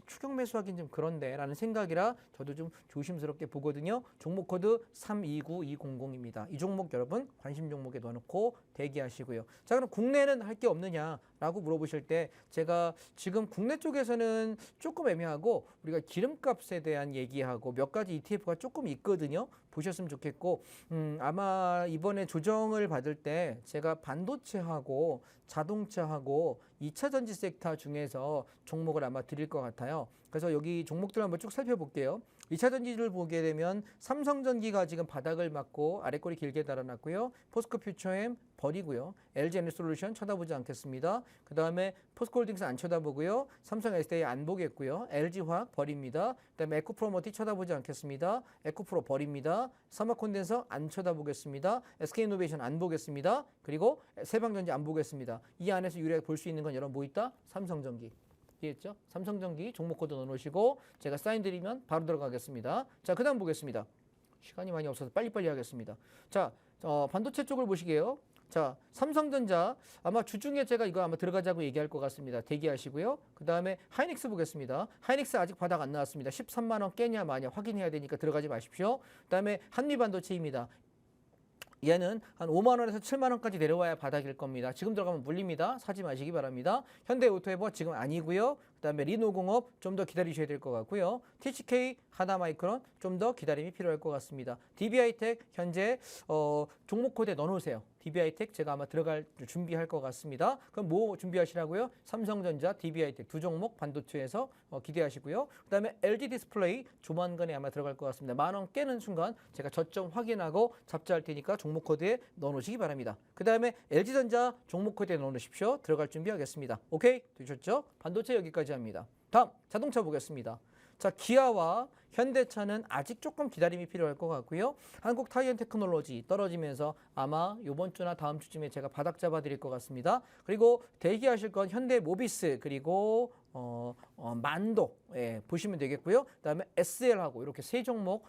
추격 매수하긴 좀 그런데 라는 생각이라 저도 좀 조심스럽게 보거든요. 종목 코드 329200입니다. 이 종목 여러분 관심 종목에 넣어놓고 대기하시고요. 자, 그럼 국내는 할 게 없느냐라고 물어보실 때 제가 지금 국내 쪽에서는 조금 애매하고 우리가 기름값에 대한 얘기하고 몇 가지 ETF가 조금 있거든요. 보셨으면 좋겠고 아마 이번에 조정을 받을 때 제가 반도체하고 자동차하고 2차 전지 섹터 중에서 종목을 아마 드릴 것 같아요. 그래서 여기 종목들 한번 쭉 살펴볼게요. 2차 전지를 보게 되면 삼성전기가 지금 바닥을 맞고 아래꼬리 길게 달아났고요. 포스코 퓨처엠 버리고요. LG 에너지솔루션 쳐다보지 않겠습니다. 그 다음에 포스코홀딩스 안 쳐다보고요. 삼성 SDI 안 보겠고요. LG화학 버립니다. 그 다음에 에코프로머티 쳐다보지 않겠습니다. 에코프로 버립니다. 삼화콘덴서 안 쳐다보겠습니다. SK이노베이션 안 보겠습니다. 그리고 세방전지 안 보겠습니다. 이 안에서 유리하게 볼 수 있는 건 여러분 뭐 있다? 삼성전기. 이해했죠? 삼성전기 종목 코드 넣어놓으시고 제가 사인 드리면 바로 들어가겠습니다. 자, 그 다음 보겠습니다. 시간이 많이 없어서 빨리빨리 하겠습니다. 자, 반도체 쪽을 보시게요. 자, 삼성전자 아마 주중에 제가 이거 아마 들어가자고 얘기할 것 같습니다. 대기하시고요. 그 다음에 하이닉스 보겠습니다. 하이닉스 아직 바닥 안 나왔습니다. 13만 원 깨냐 마냐 확인해야 되니까 들어가지 마십시오. 그 다음에 한미반도체입니다. 얘는 한 5만 원에서 7만 원까지 내려와야 바닥일 겁니다. 지금 들어가면 물립니다. 사지 마시기 바랍니다. 현대오토에버 지금 아니고요. 그다음에 리노공업 좀 더 기다리셔야 될 것 같고요. TCK, 하나마이크론 좀 더 기다림이 필요할 것 같습니다. DB하이텍 현재 종목 코드에 넣어놓으세요. DB하이텍 제가 아마 들어갈 준비할 것 같습니다. 그럼 뭐 준비하시라고요? 삼성전자, DB하이텍 두 종목 반도체에서 기대하시고요. 그다음에 LG 디스플레이 조만간에 아마 들어갈 것 같습니다. 10,000원 깨는 순간 제가 저점 확인하고 잡자할 테니까 종목 코드에 넣어놓으시기 바랍니다. 그다음에 LG전자 종목 코드에 넣어놓으십시오. 들어갈 준비하겠습니다. 오케이? 되셨죠? 반도체 여기까지 합니다. 다음 자동차 보겠습니다. 자, 기아와 현대차는 아직 조금 기다림이 필요할 것 같고요. 한국 타이언테크놀로지 떨어지면서 아마 이번 주나 다음 주쯤에 제가 바닥 잡아 드릴 것 같습니다. 그리고 대기하실 건 현대모비스 그리고 만도 보시면 되겠고요. 그다음에 SL하고 이렇게 세 종목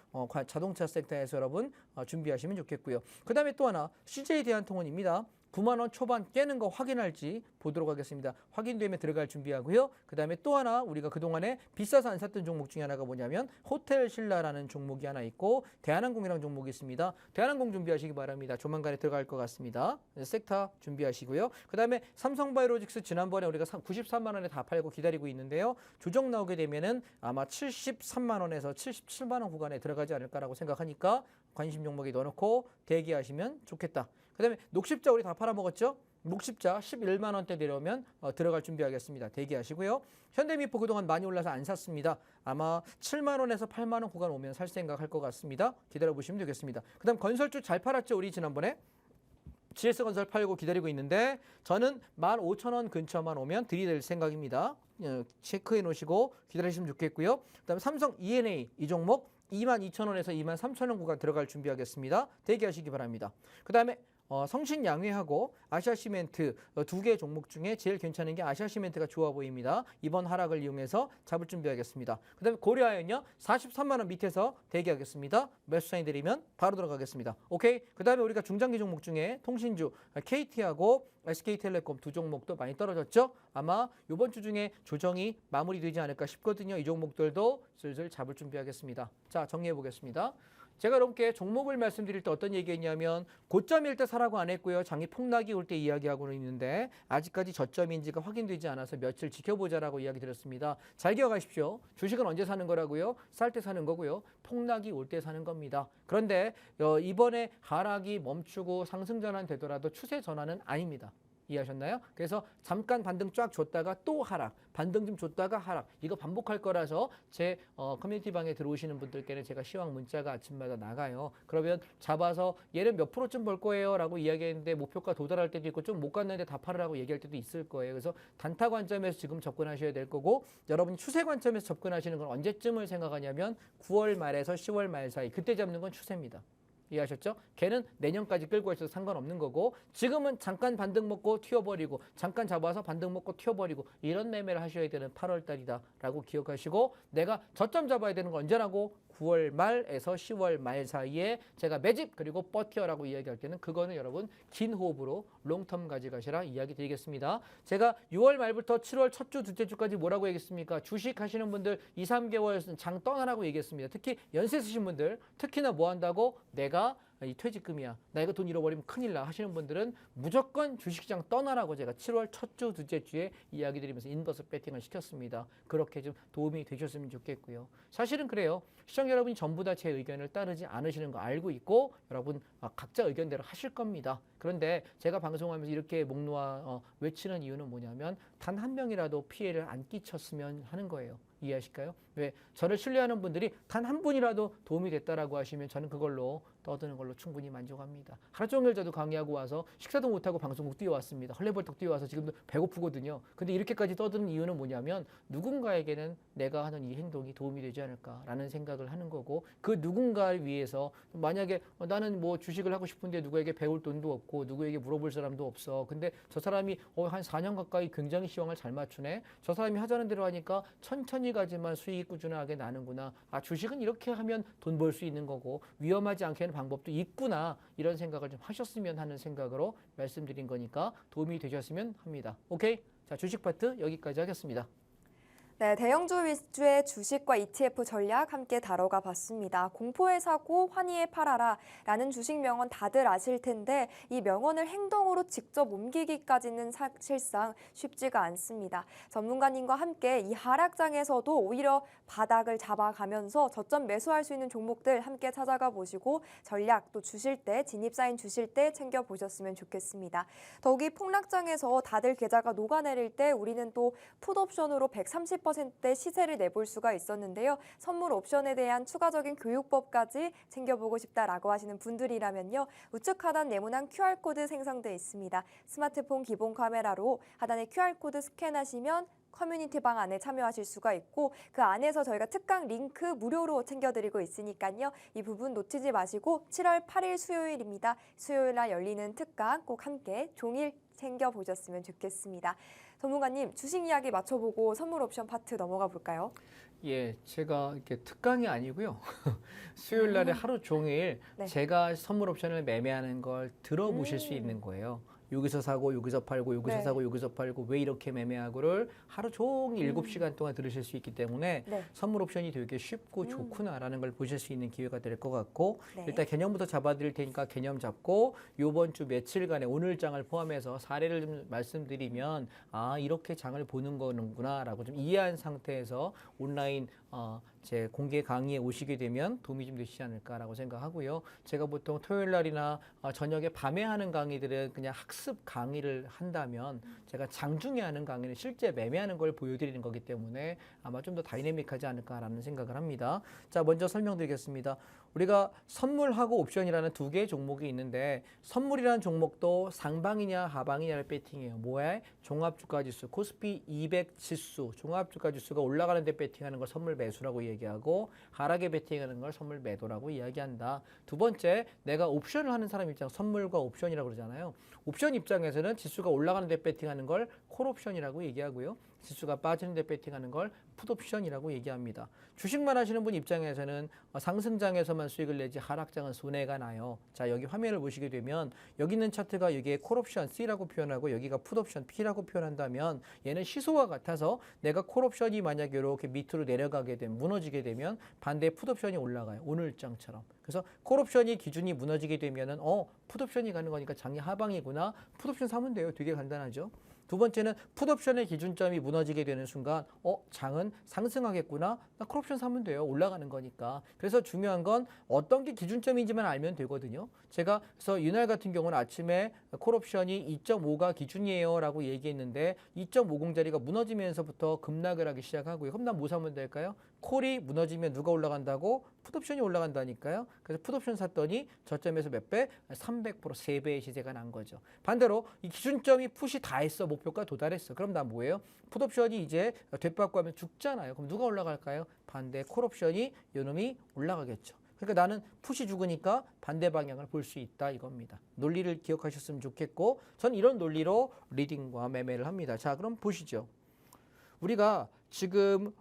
자동차 섹터에서 여러분 준비하시면 좋겠고요. 그다음에 또 하나 CJ 대한통운입니다. 9만 원 초반 깨는 거 확인할지 보도록 하겠습니다. 확인되면 들어갈 준비하고요. 그 다음에 또 하나 우리가 그동안에 비싸서 안 샀던 종목 중에 하나가 뭐냐면 호텔 신라라는 종목이 하나 있고 대한항공이라는 종목이 있습니다. 대한항공 준비하시기 바랍니다. 조만간에 들어갈 것 같습니다. 섹터 준비하시고요. 그 다음에 삼성바이오로직스 지난번에 우리가 93만 원에 다 팔고 기다리고 있는데요. 조정 나오게 되면은 아마 73만 원에서 77만 원 구간에 들어가지 않을까라고 생각하니까 관심 종목에 넣어놓고 대기하시면 좋겠다. 그 다음에 녹십자 우리 다 팔아먹었죠? 녹십자 11만 원대 내려오면 들어갈 준비하겠습니다. 대기하시고요. 현대미포 그동안 많이 올라서 안 샀습니다. 아마 7만 원에서 8만 원 구간 오면 살 생각할 것 같습니다. 기다려보시면 되겠습니다. 그 다음 건설주 잘 팔았죠? 우리 지난번에. GS건설 팔고 기다리고 있는데 저는 15,000원 근처만 오면 들이댈 생각입니다. 체크해 놓으시고 기다리시면 좋겠고요. 그 다음에 삼성 ENA 이 종목 22,000원에서 23,000원 구간 들어갈 준비하겠습니다. 대기하시기 바랍니다. 그 다음에 성신양회하고 아시아시멘트 두 개 종목 중에 제일 괜찮은 게 아시아시멘트가 좋아 보입니다. 이번 하락을 이용해서 잡을 준비하겠습니다. 그 다음에 고려아연요 43만 원 밑에서 대기하겠습니다. 매수 사인 드리면 바로 들어가겠습니다. 오케이. 그 다음에 우리가 중장기 종목 중에 통신주 KT하고 SK텔레콤 두 종목도 많이 떨어졌죠. 아마 이번 주 중에 조정이 마무리되지 않을까 싶거든요. 이 종목들도 슬슬 잡을 준비하겠습니다. 자, 정리해 보겠습니다. 제가 여러분께 종목을 말씀드릴 때 어떤 얘기했냐면 고점일 때 사라고 안 했고요. 장이 폭락이 올 때 이야기하고는 있는데 아직까지 저점인지가 확인되지 않아서 며칠 지켜보자라고 이야기 드렸습니다. 잘 기억하십시오. 주식은 언제 사는 거라고요? 쌀 때 사는 거고요. 폭락이 올 때 사는 겁니다. 그런데 이번에 하락이 멈추고 상승 전환 되더라도 추세 전환은 아닙니다. 이해하셨나요? 그래서 잠깐 반등 쫙 줬다가 또 하락, 반등 좀 줬다가 하락, 이거 반복할 거라서 제 커뮤니티 방에 들어오시는 분들께는 제가 시황 문자가 아침마다 나가요. 그러면 잡아서 얘는 몇 프로쯤 벌 거예요 라고 이야기했는데 목표가 도달할 때도 있고 좀 못 갔는데 다 팔으라고 얘기할 때도 있을 거예요. 그래서 단타 관점에서 지금 접근하셔야 될 거고, 여러분이 추세 관점에서 접근하시는 건 언제쯤을 생각하냐면 9월 말에서 10월 말 사이, 그때 잡는 건 추세입니다. 이해하셨죠? 걔는 내년까지 끌고 있어도 상관없는 거고 지금은 잠깐 반등 먹고 튀어버리고 잠깐 잡아서 반등 먹고 튀어버리고 이런 매매를 하셔야 되는 8월 달이다라고 기억하시고 내가 저점 잡아야 되는 건 언제라고? 9월 말에서 10월 말 사이에 제가 매집 그리고 버텨라고 이야기할 때는 그거는 여러분 긴 호흡으로 롱텀 가져가시라 이야기 드리겠습니다. 제가 6월 말부터 7월 첫 주, 둘째 주까지 뭐라고 얘기했습니까? 주식 하시는 분들 2, 3개월 장 떠나라고 얘기했습니다. 특히 연세 쓰신 분들 특히나 뭐 한다고? 내가 이 퇴직금이야. 나 이거 돈 잃어버리면 큰일 나 하시는 분들은 무조건 주식시장 떠나라고 제가 7월 첫 주, 둘째 주에 이야기 드리면서 인버스 배팅을 시켰습니다. 그렇게 좀 도움이 되셨으면 좋겠고요. 사실은 그래요. 시청자 여러분이 전부 다 제 의견을 따르지 않으시는 거 알고 있고 여러분 각자 의견대로 하실 겁니다. 그런데 제가 방송하면서 이렇게 목 놓아 외치는 이유는 뭐냐면 단 한 명이라도 피해를 안 끼쳤으면 하는 거예요. 이해하실까요? 왜 저를 신뢰하는 분들이 단 한 분이라도 도움이 됐다라고 하시면 저는 그걸로 떠드는 걸로 충분히 만족합니다. 하루 종일 저도 강의하고 와서 식사도 못하고 방송국 뛰어왔습니다. 헐레벌떡 뛰어와서 지금도 배고프거든요. 근데 이렇게까지 떠드는 이유는 뭐냐면 누군가에게는 내가 하는 이 행동이 도움이 되지 않을까라는 생각을 하는 거고 그 누군가를 위해서 만약에 나는 뭐 주식을 하고 싶은데 누구에게 배울 돈도 없고 누구에게 물어볼 사람도 없어. 근데 저 사람이 한 4년 가까이 굉장히 시황을 잘 맞추네. 저 사람이 하자는 대로 하니까 천천히 가지만 수익이 꾸준하게 나는구나. 아 주식은 이렇게 하면 돈 벌 수 있는 거고 위험하지 않게 하는 방법도 있구나. 이런 생각을 좀 하셨으면 하는 생각으로 말씀드린 거니까 도움이 되셨으면 합니다. 오케이? 자 주식 파트 여기까지 하겠습니다. 네, 대형주 위주의 주식과 ETF 전략 함께 다뤄가 봤습니다. 공포의 사고, 환희에 팔아라 라는 주식 명언 다들 아실 텐데 이 명언을 행동으로 직접 옮기기까지는 사실상 쉽지가 않습니다. 전문가님과 함께 이 하락장에서도 오히려 바닥을 잡아가면서 저점 매수할 수 있는 종목들 함께 찾아가 보시고 전략 또 주실 때 진입사인 주실 때 챙겨보셨으면 좋겠습니다. 더욱이 폭락장에서 다들 계좌가 녹아내릴 때 우리는 또 풋옵션으로 130%대 시세를 내볼 수가 있었는데요. 선물 옵션에 대한 추가적인 교육법까지 챙겨보고 싶다라고 하시는 분들이라면요. 우측 하단 네모난 QR코드 생성돼 있습니다. 스마트폰 기본 카메라로 하단에 QR코드 스캔하시면 커뮤니티 방 안에 참여하실 수가 있고 그 안에서 저희가 특강 링크 무료로 챙겨드리고 있으니까요. 이 부분 놓치지 마시고 7월 8일 수요일입니다. 수요일 날 열리는 특강 꼭 함께 종일 챙겨보셨으면 좋겠습니다. 전문가님 주식 이야기 맞춰보고 선물 옵션 파트 넘어가 볼까요? 예, 제가 이렇게 특강이 아니고요. 수요일 날에 하루 종일 네. 제가 선물 옵션을 매매하는 걸 들어보실 수 있는 거예요. 여기서 사고 여기서 팔고 여기서 네. 사고 여기서 팔고 왜 이렇게 매매하고를 하루 종일 7시간 동안 들으실 수 있기 때문에 네. 선물 옵션이 되게 쉽고 좋구나라는 걸 보실 수 있는 기회가 될 것 같고 네. 일단 개념부터 잡아드릴 테니까 개념 잡고 요번 주 며칠간의 오늘 장을 포함해서 사례를 좀 말씀드리면 아 이렇게 장을 보는 거는구나 라고 좀 이해한 상태에서 온라인 제 공개 강의에 오시게 되면 도움이 좀 되시지 않을까라고 생각하고요. 제가 보통 토요일 날이나 저녁에 밤에 하는 강의들은 그냥 학습 강의를 한다면 제가 장중에 하는 강의는 실제 매매하는 걸 보여드리는 거기 때문에 아마 좀 더 다이내믹하지 않을까라는 생각을 합니다. 자, 먼저 설명드리겠습니다. 우리가 선물하고 옵션이라는 두 개의 종목이 있는데 선물이라는 종목도 상방이냐 하방이냐를 배팅해요. 뭐에? 종합주가지수, 코스피 200 지수, 종합주가지수가 올라가는 데 배팅하는 걸 선물 매수라고 얘기하고 하락에 배팅하는 걸 선물 매도라고 이야기한다. 두 번째, 내가 옵션을 하는 사람 입장, 선물과 옵션이라고 그러잖아요. 옵션 입장에서는 지수가 올라가는 데 배팅하는 걸 콜옵션이라고 얘기하고요. 지수가 빠지는 데 배팅하는 걸 풋옵션이라고 얘기합니다. 주식만 하시는 분 입장에서는 상승장에서만 수익을 내지 하락장은 손해가 나요. 자, 여기 화면을 보시게 되면 여기 있는 차트가 여기에 콜옵션 C라고 표현하고 여기가 풋옵션 P라고 표현한다면 얘는 시소와 같아서 내가 콜옵션이 만약에 이렇게 밑으로 내려가게 되면 무너지게 되면 반대에 풋옵션이 올라가요. 오늘장처럼. 그래서 콜옵션이 기준이 무너지게 되면은 풋옵션이 가는 거니까 장이 하방이구나. 풋옵션 사면 돼요. 되게 간단하죠. 두 번째는 풋옵션의 기준점이 무너지게 되는 순간 장은 상승하겠구나. 나 콜옵션 사면 돼요. 올라가는 거니까. 그래서 중요한 건 어떤 게 기준점인지만 알면 되거든요. 제가 그래서 이날 같은 경우는 아침에 콜옵션이 2.5가 기준이에요 라고 얘기했는데 2.50짜리가 무너지면서부터 급락을 하기 시작하고요. 그럼 난 뭐 사면 될까요? 콜이 무너지면 누가 올라간다고? 풋옵션이 올라간다니까요. 그래서 풋옵션 샀더니 저점에서 몇 배? 300% 3배의 시세가 난 거죠. 반대로 이 기준점이 풋이 다 했어. 목표가 도달했어. 그럼 나 뭐예요? 풋옵션이 이제 되받고 하면 죽잖아요. 그럼 누가 올라갈까요? 반대 콜옵션이 요놈이 올라가겠죠. 그러니까 나는 풋이 죽으니까 반대 방향을 볼 수 있다 이겁니다. 논리를 기억하셨으면 좋겠고 전 이런 논리로 리딩과 매매를 합니다. 자, 그럼 보시죠. 우리가 지금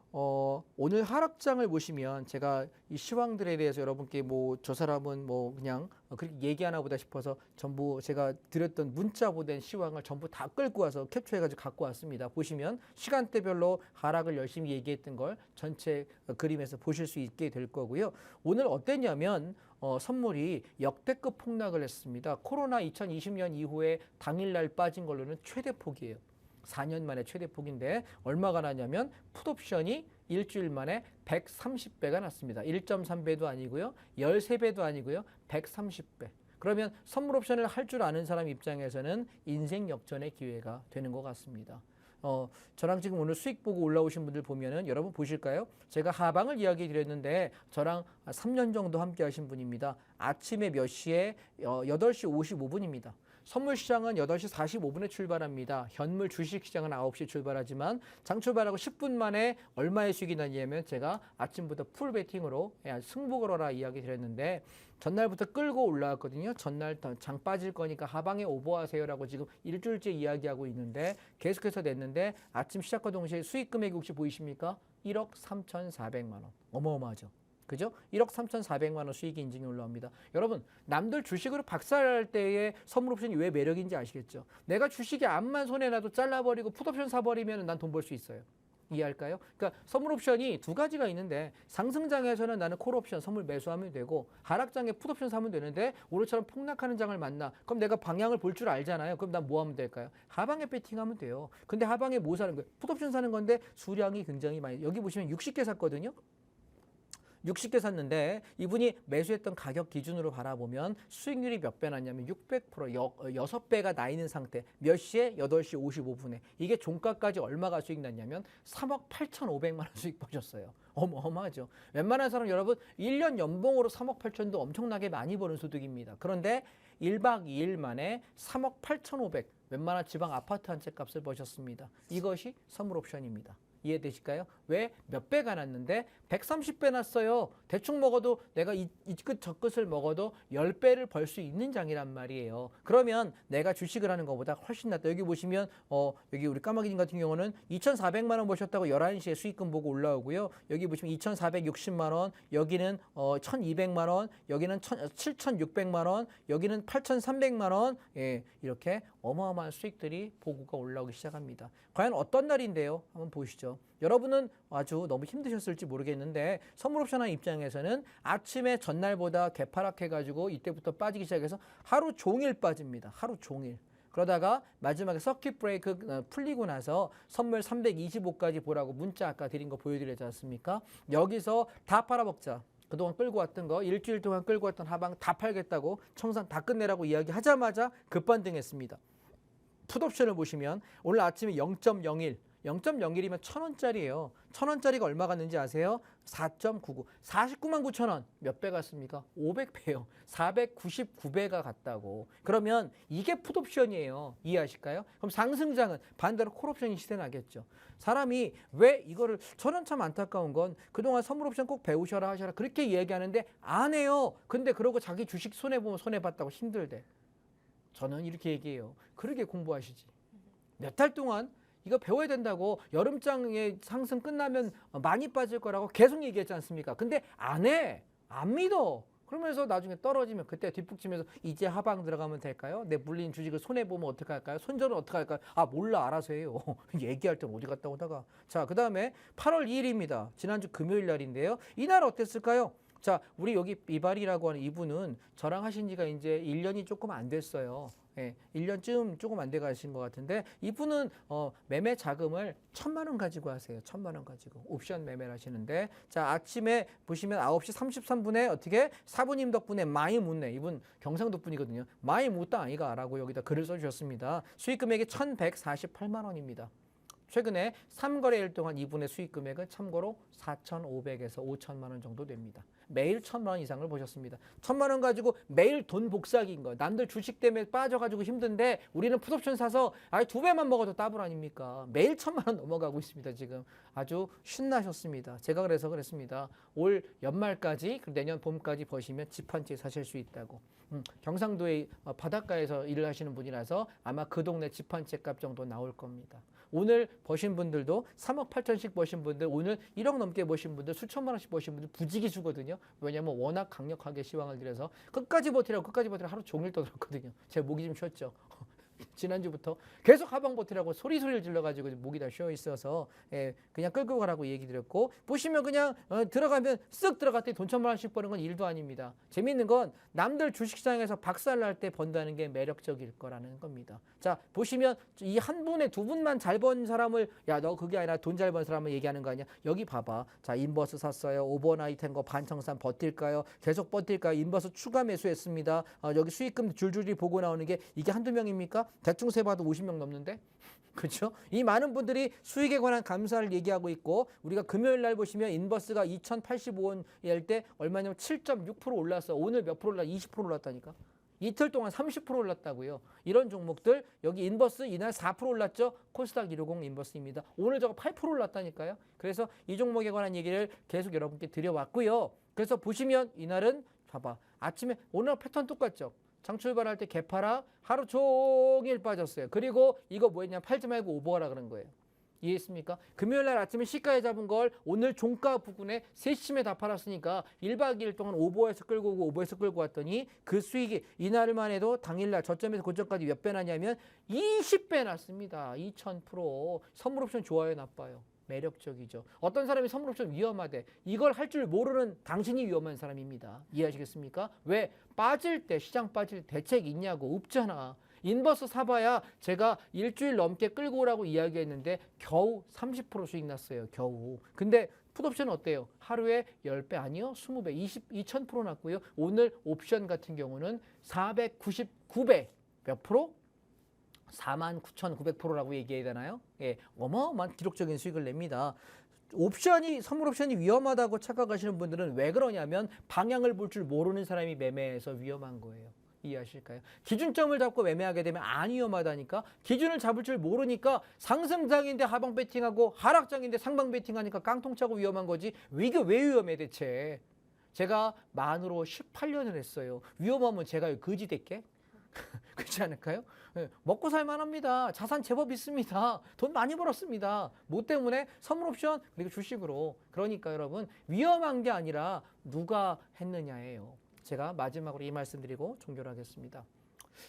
오늘 하락장을 보시면 제가 이 시황들에 대해서 여러분께 뭐 저 사람은 뭐 그냥 그렇게 얘기하나 보다 싶어서 전부 제가 드렸던 문자보 된 시황을 전부 다 끌고 와서 캡처해가지고 갖고 왔습니다. 보시면 시간대별로 하락을 열심히 얘기했던 걸 전체 그림에서 보실 수 있게 될 거고요. 오늘 어땠냐면 선물이 역대급 폭락을 했습니다. 코로나 2020년 이후에 당일날 빠진 걸로는 최대폭이에요. 4년 만에 최대폭인데 얼마가 나냐면 풋옵션이 일주일 만에 130배가 났습니다. 1.3배도 아니고요. 13배도 아니고요. 130배. 그러면 선물 옵션을 할 줄 아는 사람 입장에서는 인생 역전의 기회가 되는 것 같습니다. 저랑 지금 오늘 수익 보고 올라오신 분들 보면은 여러분 보실까요? 제가 하방을 이야기 드렸는데 저랑 3년 정도 함께 하신 분입니다. 아침에 몇 시에 8시 55분입니다. 선물 시장은 8시 45분에 출발합니다. 현물 주식 시장은 9시에 출발하지만 장 출발하고 10분 만에 얼마의 수익이 나냐면 제가 아침부터 풀 베팅으로 승부 걸어라 이야기 드렸는데 전날부터 끌고 올라왔거든요. 전날 장 빠질 거니까 하방에 오버하세요라고 지금 일주일째 이야기하고 있는데 계속해서 냈는데 아침 시작과 동시에 수익 금액이 혹시 보이십니까? 1억 3,400만 원. 어마어마하죠. 그죠? 1억 3,400만 원 수익이 인증이 올라옵니다. 여러분, 남들 주식으로 박살날 때의 선물 옵션이 왜 매력인지 아시겠죠? 내가 주식에 암만 손해나도 잘라버리고 풋옵션 사버리면 난 돈 벌 수 있어요. 이해할까요? 그러니까 선물 옵션이 두 가지가 있는데 상승장에서는 나는 콜 옵션 선물 매수하면 되고 하락장에 풋 옵션 사면 되는데 오늘처럼 폭락하는 장을 만나. 그럼 내가 방향을 볼 줄 알잖아요. 그럼 난 뭐 하면 될까요? 하방에 배팅하면 돼요. 근데 하방에 뭐 사는 거예요? 풋 옵션 사는 건데 수량이 굉장히 많이. 여기 보시면 60개 샀거든요. 60개 샀는데 이분이 매수했던 가격 기준으로 바라보면 수익률이 몇 배 났냐면 600%, 6배가 나 있는 상태. 몇 시에? 8시 55분에. 이게 종가까지 얼마가 수익 났냐면 3억 8,500만 원 수익 보셨어요. 어마어마하죠. 웬만한 사람 여러분 1년 연봉으로 3억 8천도 엄청나게 많이 버는 소득입니다. 그런데 1박 2일 만에 3억 8,500 웬만한 지방 아파트 한 채 값을 버셨습니다. 이것이 선물 옵션입니다. 이해되실까요? 왜? 몇 배가 났는데 130배 났어요. 대충 먹어도 내가 이 끝 저 끝을 먹어도 10배를 벌 수 있는 장이란 말이에요. 그러면 내가 주식을 하는 것보다 훨씬 낫다. 여기 보시면 여기 우리 까마귀님 같은 경우는 2,400만 원 버셨다고 11시에 수익금 보고 올라오고요. 여기 보시면 2,460만 원, 여기는 1,200만 원, 여기는 7,600만 원, 여기는 8,300만 원. 예, 이렇게 어마어마한 수익들이 보고가 올라오기 시작합니다. 과연 어떤 날인데요? 한번 보시죠. 여러분은 아주 너무 힘드셨을지 모르겠는데 선물 옵션 하는 입장에서는 아침에 전날보다 개파락해가지고 이때부터 빠지기 시작해서 하루 종일 빠집니다. 하루 종일. 그러다가 마지막에 서킷 브레이크 풀리고 나서 선물 325까지 보라고 문자 아까 드린 거 보여드렸지 않습니까? 여기서 다 팔아먹자. 그동안 끌고 왔던 거 일주일 동안 끌고 왔던 하방 다 팔겠다고 청산 다 끝내라고 이야기하자마자 급반등했습니다. 풋옵션을 보시면 오늘 아침에 0.01 0.01이면 1,000원짜리예요. 1,000원짜리가 얼마 갔는지 아세요? 4.99. 49만 9천 원. 몇 배 갔습니까? 500배요. 499배가 갔다고. 그러면 이게 풋옵션이에요. 이해하실까요? 그럼 상승장은 반대로 콜옵션이 시대 나겠죠. 사람이 왜 이거를 저는 참 안타까운 건 그동안 선물옵션 꼭 배우셔라 하셔라 그렇게 이야기하는데 안 해요. 근데 그러고 자기 주식 손해보면 손해봤다고 힘들대. 저는 이렇게 얘기해요. 그러게 공부하시지. 몇 달 동안 이거 배워야 된다고 여름장의 상승 끝나면 많이 빠질 거라고 계속 얘기했지 않습니까? 근데 안 해. 안 믿어. 그러면서 나중에 떨어지면 그때 뒷북치면서 이제 하방 들어가면 될까요? 내 물린 주식을 손해보면 어떡할까요? 손절은 어떡할까요? 아 몰라 알아서 해요. 얘기할 땐 어디 갔다 오다가. 자, 그 다음에 8월 2일입니다. 지난주 금요일 날인데요. 이날 어땠을까요? 자, 우리 여기 이발이라고 하는 이분은 저랑 하신 지가 이제 1년이 조금 안 됐어요. 예, 1년쯤 조금 안 돼 가신 것 같은데 이분은 매매 자금을 1,000만 원 가지고 하세요. 1,000만 원 가지고 옵션 매매를 하시는데 자 아침에 보시면 9시 33분에 어떻게 사부님 덕분에 많이 묻네. 이분 경상도 분이거든요. 많이 묻다 아이가 라고 여기다 글을 써주셨습니다. 수익 금액이 1,148만 원입니다. 최근에 3거래일 동안 이분의 수익 금액은 참고로 4,500에서 5천만 원 정도 됩니다. 매일 1,000만 원 이상을 보셨습니다. 1,000만 원 가지고 매일 돈 복사기인 거예요. 남들 주식 때문에 빠져가지고 힘든데 우리는 풋옵션 사서 아예 2배만 먹어도 따블 아닙니까? 매일 1,000만 원 넘어가고 있습니다. 지금 아주 신나셨습니다. 제가 그래서 그랬습니다. 올 연말까지 내년 봄까지 버시면 집 한 채 사실 수 있다고. 경상도의 바닷가에서 일을 하시는 분이라서 아마 그 동네 집 한 채 값 정도 나올 겁니다. 오늘 버신 분들도 3억 8천씩 버신 분들, 오늘 1억 넘게 버신 분들, 수천만 원씩 버신 분들 부지기수거든요. 왜냐하면 워낙 강력하게 시황을 들여서 끝까지 버티라고 하루 종일 떠들었거든요. 제 목이 좀 쉬었죠. 지난주부터 계속 하방 버티라고 소리를 질러가지고 목이 다 쉬어 있어서 그냥 끌고 가라고 얘기 드렸고, 보시면 그냥 들어가면 쓱 들어갔더니 돈 1,000만 원씩 버는 건 일도 아닙니다. 재밌는 건 남들 주식시장에서 박살날 때 번다는 게 매력적일 거라는 겁니다. 자, 보시면 이 한 분에 두 분만 잘 번 사람을, 야, 너 그게 아니라 돈 잘 번 사람을 얘기하는 거 아니야? 여기 봐봐. 자, 인버스 샀어요. 오버나이트 한 거 반청산 버틸까요? 계속 버틸까요? 인버스 추가 매수했습니다. 여기 수익금 줄줄이 보고 나오는 게 이게 한두 명입니까? 대충 세봐도 50명 넘는데? 그렇죠? 이 많은 분들이 수익에 관한 감사를 얘기하고 있고, 우리가 금요일 날 보시면 인버스가 2,085원일 때 얼마냐면 7.6% 올랐어. 오늘 몇 프로 올라? 20% 올랐다니까. 이틀 동안 30% 올랐다고요. 이런 종목들, 여기 인버스 이날 4% 올랐죠? 코스닥 150 인버스입니다. 오늘 저거 8% 올랐다니까요. 그래서 이 종목에 관한 얘기를 계속 여러분께 드려왔고요. 그래서 보시면 이날은 봐봐. 아침에 오늘 패턴 똑같죠? 장 출발할 때 개파라 하루 종일 빠졌어요. 그리고 이거 뭐였냐, 팔지 말고 오버하라 그런 거예요. 이해했습니까? 금요일 날 아침에 시가에 잡은 걸 오늘 종가 부근에 3시쯤에 다 팔았으니까 1박 2일 동안 오버해서 끌고 오고 오버해서 끌고 왔더니 그 수익이 이날만 해도 당일날 저점에서 고점까지 몇 배 나냐면 20배 났습니다. 2000%. 선물옵션 좋아요, 나빠요? 매력적이죠. 어떤 사람이 선물옵션 위험하대. 이걸 할 줄 모르는 당신이 위험한 사람입니다. 이해하시겠습니까? 왜? 빠질 때, 시장 빠질 때 대책 있냐고. 없잖아. 인버스 사봐야 제가 일주일 넘게 끌고 오라고 이야기했는데 겨우 30% 수익 났어요. 겨우. 근데 풋옵션은 어때요? 하루에 10배 아니요? 20배, 2,000% 났고요. 오늘 옵션 같은 경우는 499배. 몇 프로? 49,900%라고 얘기해야 되나요? 예, 어마어마한 기록적인 수익을 냅니다. 선물 옵션이 위험하다고 착각하시는 분들은 왜 그러냐면 방향을 볼 줄 모르는 사람이 매매해서 위험한 거예요. 이해하실까요? 기준점을 잡고 매매하게 되면 안 위험하다니까. 기준을 잡을 줄 모르니까 상승장인데 하방 베팅하고 하락장인데 상방 베팅하니까 깡통차고 위험한 거지. 이게 왜 위험해 대체? 제가 만으로 18년을 했어요. 위험하면 제가 거지 될게? 그렇지 않을까요? 먹고 살만합니다. 자산 제법 있습니다. 돈 많이 벌었습니다. 뭐 때문에? 선물옵션 그리고 주식으로. 그러니까 여러분, 위험한 게 아니라 누가 했느냐예요. 제가 마지막으로 이 말씀 드리고 종교를 하겠습니다.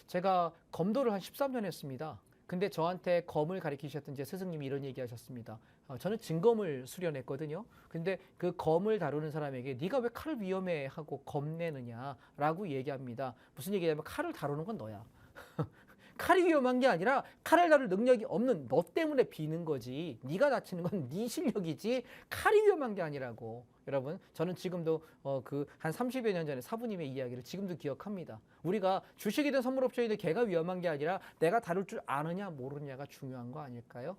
제가 검도를 한 13년 했습니다. 근데 저한테 검을 가르치셨던 제 스승님이 이런 얘기 하셨습니다. 저는 진검을 수련했거든요. 근데 그 검을 다루는 사람에게 네가 왜 칼을 위험해 하고 겁내느냐 라고 얘기합니다. 무슨 얘기냐면 칼을 다루는 건 너야. 칼이 위험한 게 아니라 칼을 다룰 능력이 없는 너 때문에 비는 거지. 네가 다치는 건 네 실력이지 칼이 위험한 게 아니라고. 여러분, 저는 지금도 그 한 30여 년 전에 사부님의 이야기를 지금도 기억합니다. 우리가 주식이든 선물옵션이든 걔가 위험한 게 아니라 내가 다룰 줄 아느냐 모르느냐가 중요한 거 아닐까요?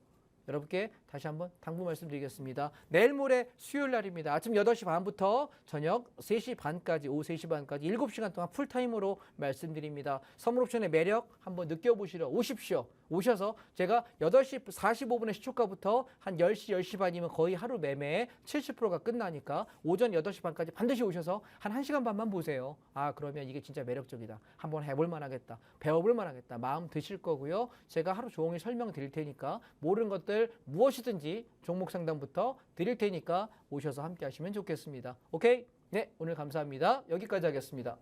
여러분께 다시 한번 당부 말씀드리겠습니다. 내일 모레 수요일 날입니다. 아침 8시 반부터 저녁 3시 반까지, 오후 3시 반까지 7시간 동안 풀타임으로 말씀드립니다. 선물옵션의 매력 한번 느껴보시러 오십시오. 오셔서 제가 8시 45분에 시초가부터 한 10시, 10시 반이면 거의 하루 매매의 70%가 끝나니까 오전 8시 반까지 반드시 오셔서 한 1시간 반만 보세요. 아, 그러면 이게 진짜 매력적이다. 한번 해볼 만하겠다. 배워볼 만하겠다. 마음 드실 거고요. 제가 하루 종일 설명드릴 테니까 모르는 것들 무엇이든지 종목 상담부터 드릴 테니까 오셔서 함께 하시면 좋겠습니다. 오케이? 네, 오늘 감사합니다. 여기까지 하겠습니다.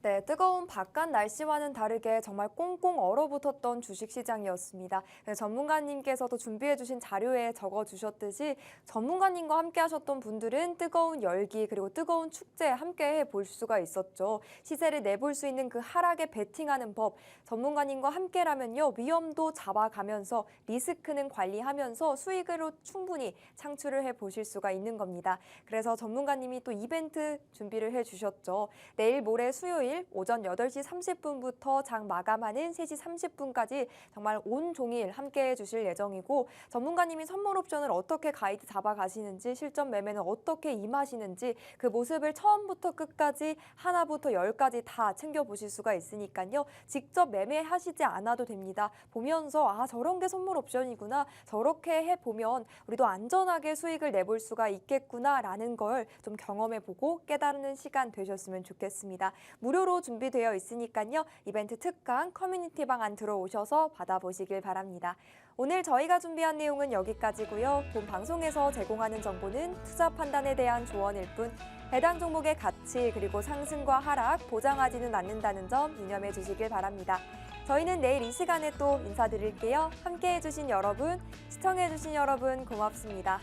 네, 뜨거운 바깥 날씨와는 다르게 정말 꽁꽁 얼어붙었던 주식시장이었습니다. 전문가님께서도 준비해주신 자료에 적어주셨듯이 전문가님과 함께 하셨던 분들은 뜨거운 열기 그리고 뜨거운 축제 함께 해볼 수가 있었죠. 시세를 내볼 수 있는 그 하락에 베팅하는 법, 전문가님과 함께라면요, 위험도 잡아가면서 리스크는 관리하면서 수익으로 충분히 창출을 해보실 수가 있는 겁니다. 그래서 전문가님이 또 이벤트 준비를 해주셨죠. 내일 모레 수요일 토요일 오전 8시 30분부터 장 마감하는 3시 30분까지 정말 온종일 함께해 주실 예정이고 전문가님이 선물 옵션을 어떻게 가이드 잡아가시는지 실전 매매는 어떻게 임하시는지 그 모습을 처음부터 끝까지 하나부터 열까지 다 챙겨보실 수가 있으니까요. 직접 매매하시지 않아도 됩니다. 보면서 아 저런 게 선물 옵션이구나 저렇게 해보면 우리도 안전하게 수익을 내볼 수가 있겠구나라는 걸 좀 경험해보고 깨달는 시간 되셨으면 좋겠습니다. 무료로 준비되어 있으니까요. 이벤트 특강 커뮤니티방 안 들어오셔서 받아보시길 바랍니다. 오늘 저희가 준비한 내용은 여기까지고요. 본 방송에서 제공하는 정보는 투자 판단에 대한 조언일 뿐 해당 종목의 가치 그리고 상승과 하락 보장하지는 않는다는 점 유념해 주시길 바랍니다. 저희는 내일 이 시간에 또 인사드릴게요. 함께해 주신 여러분, 시청해 주신 여러분 고맙습니다.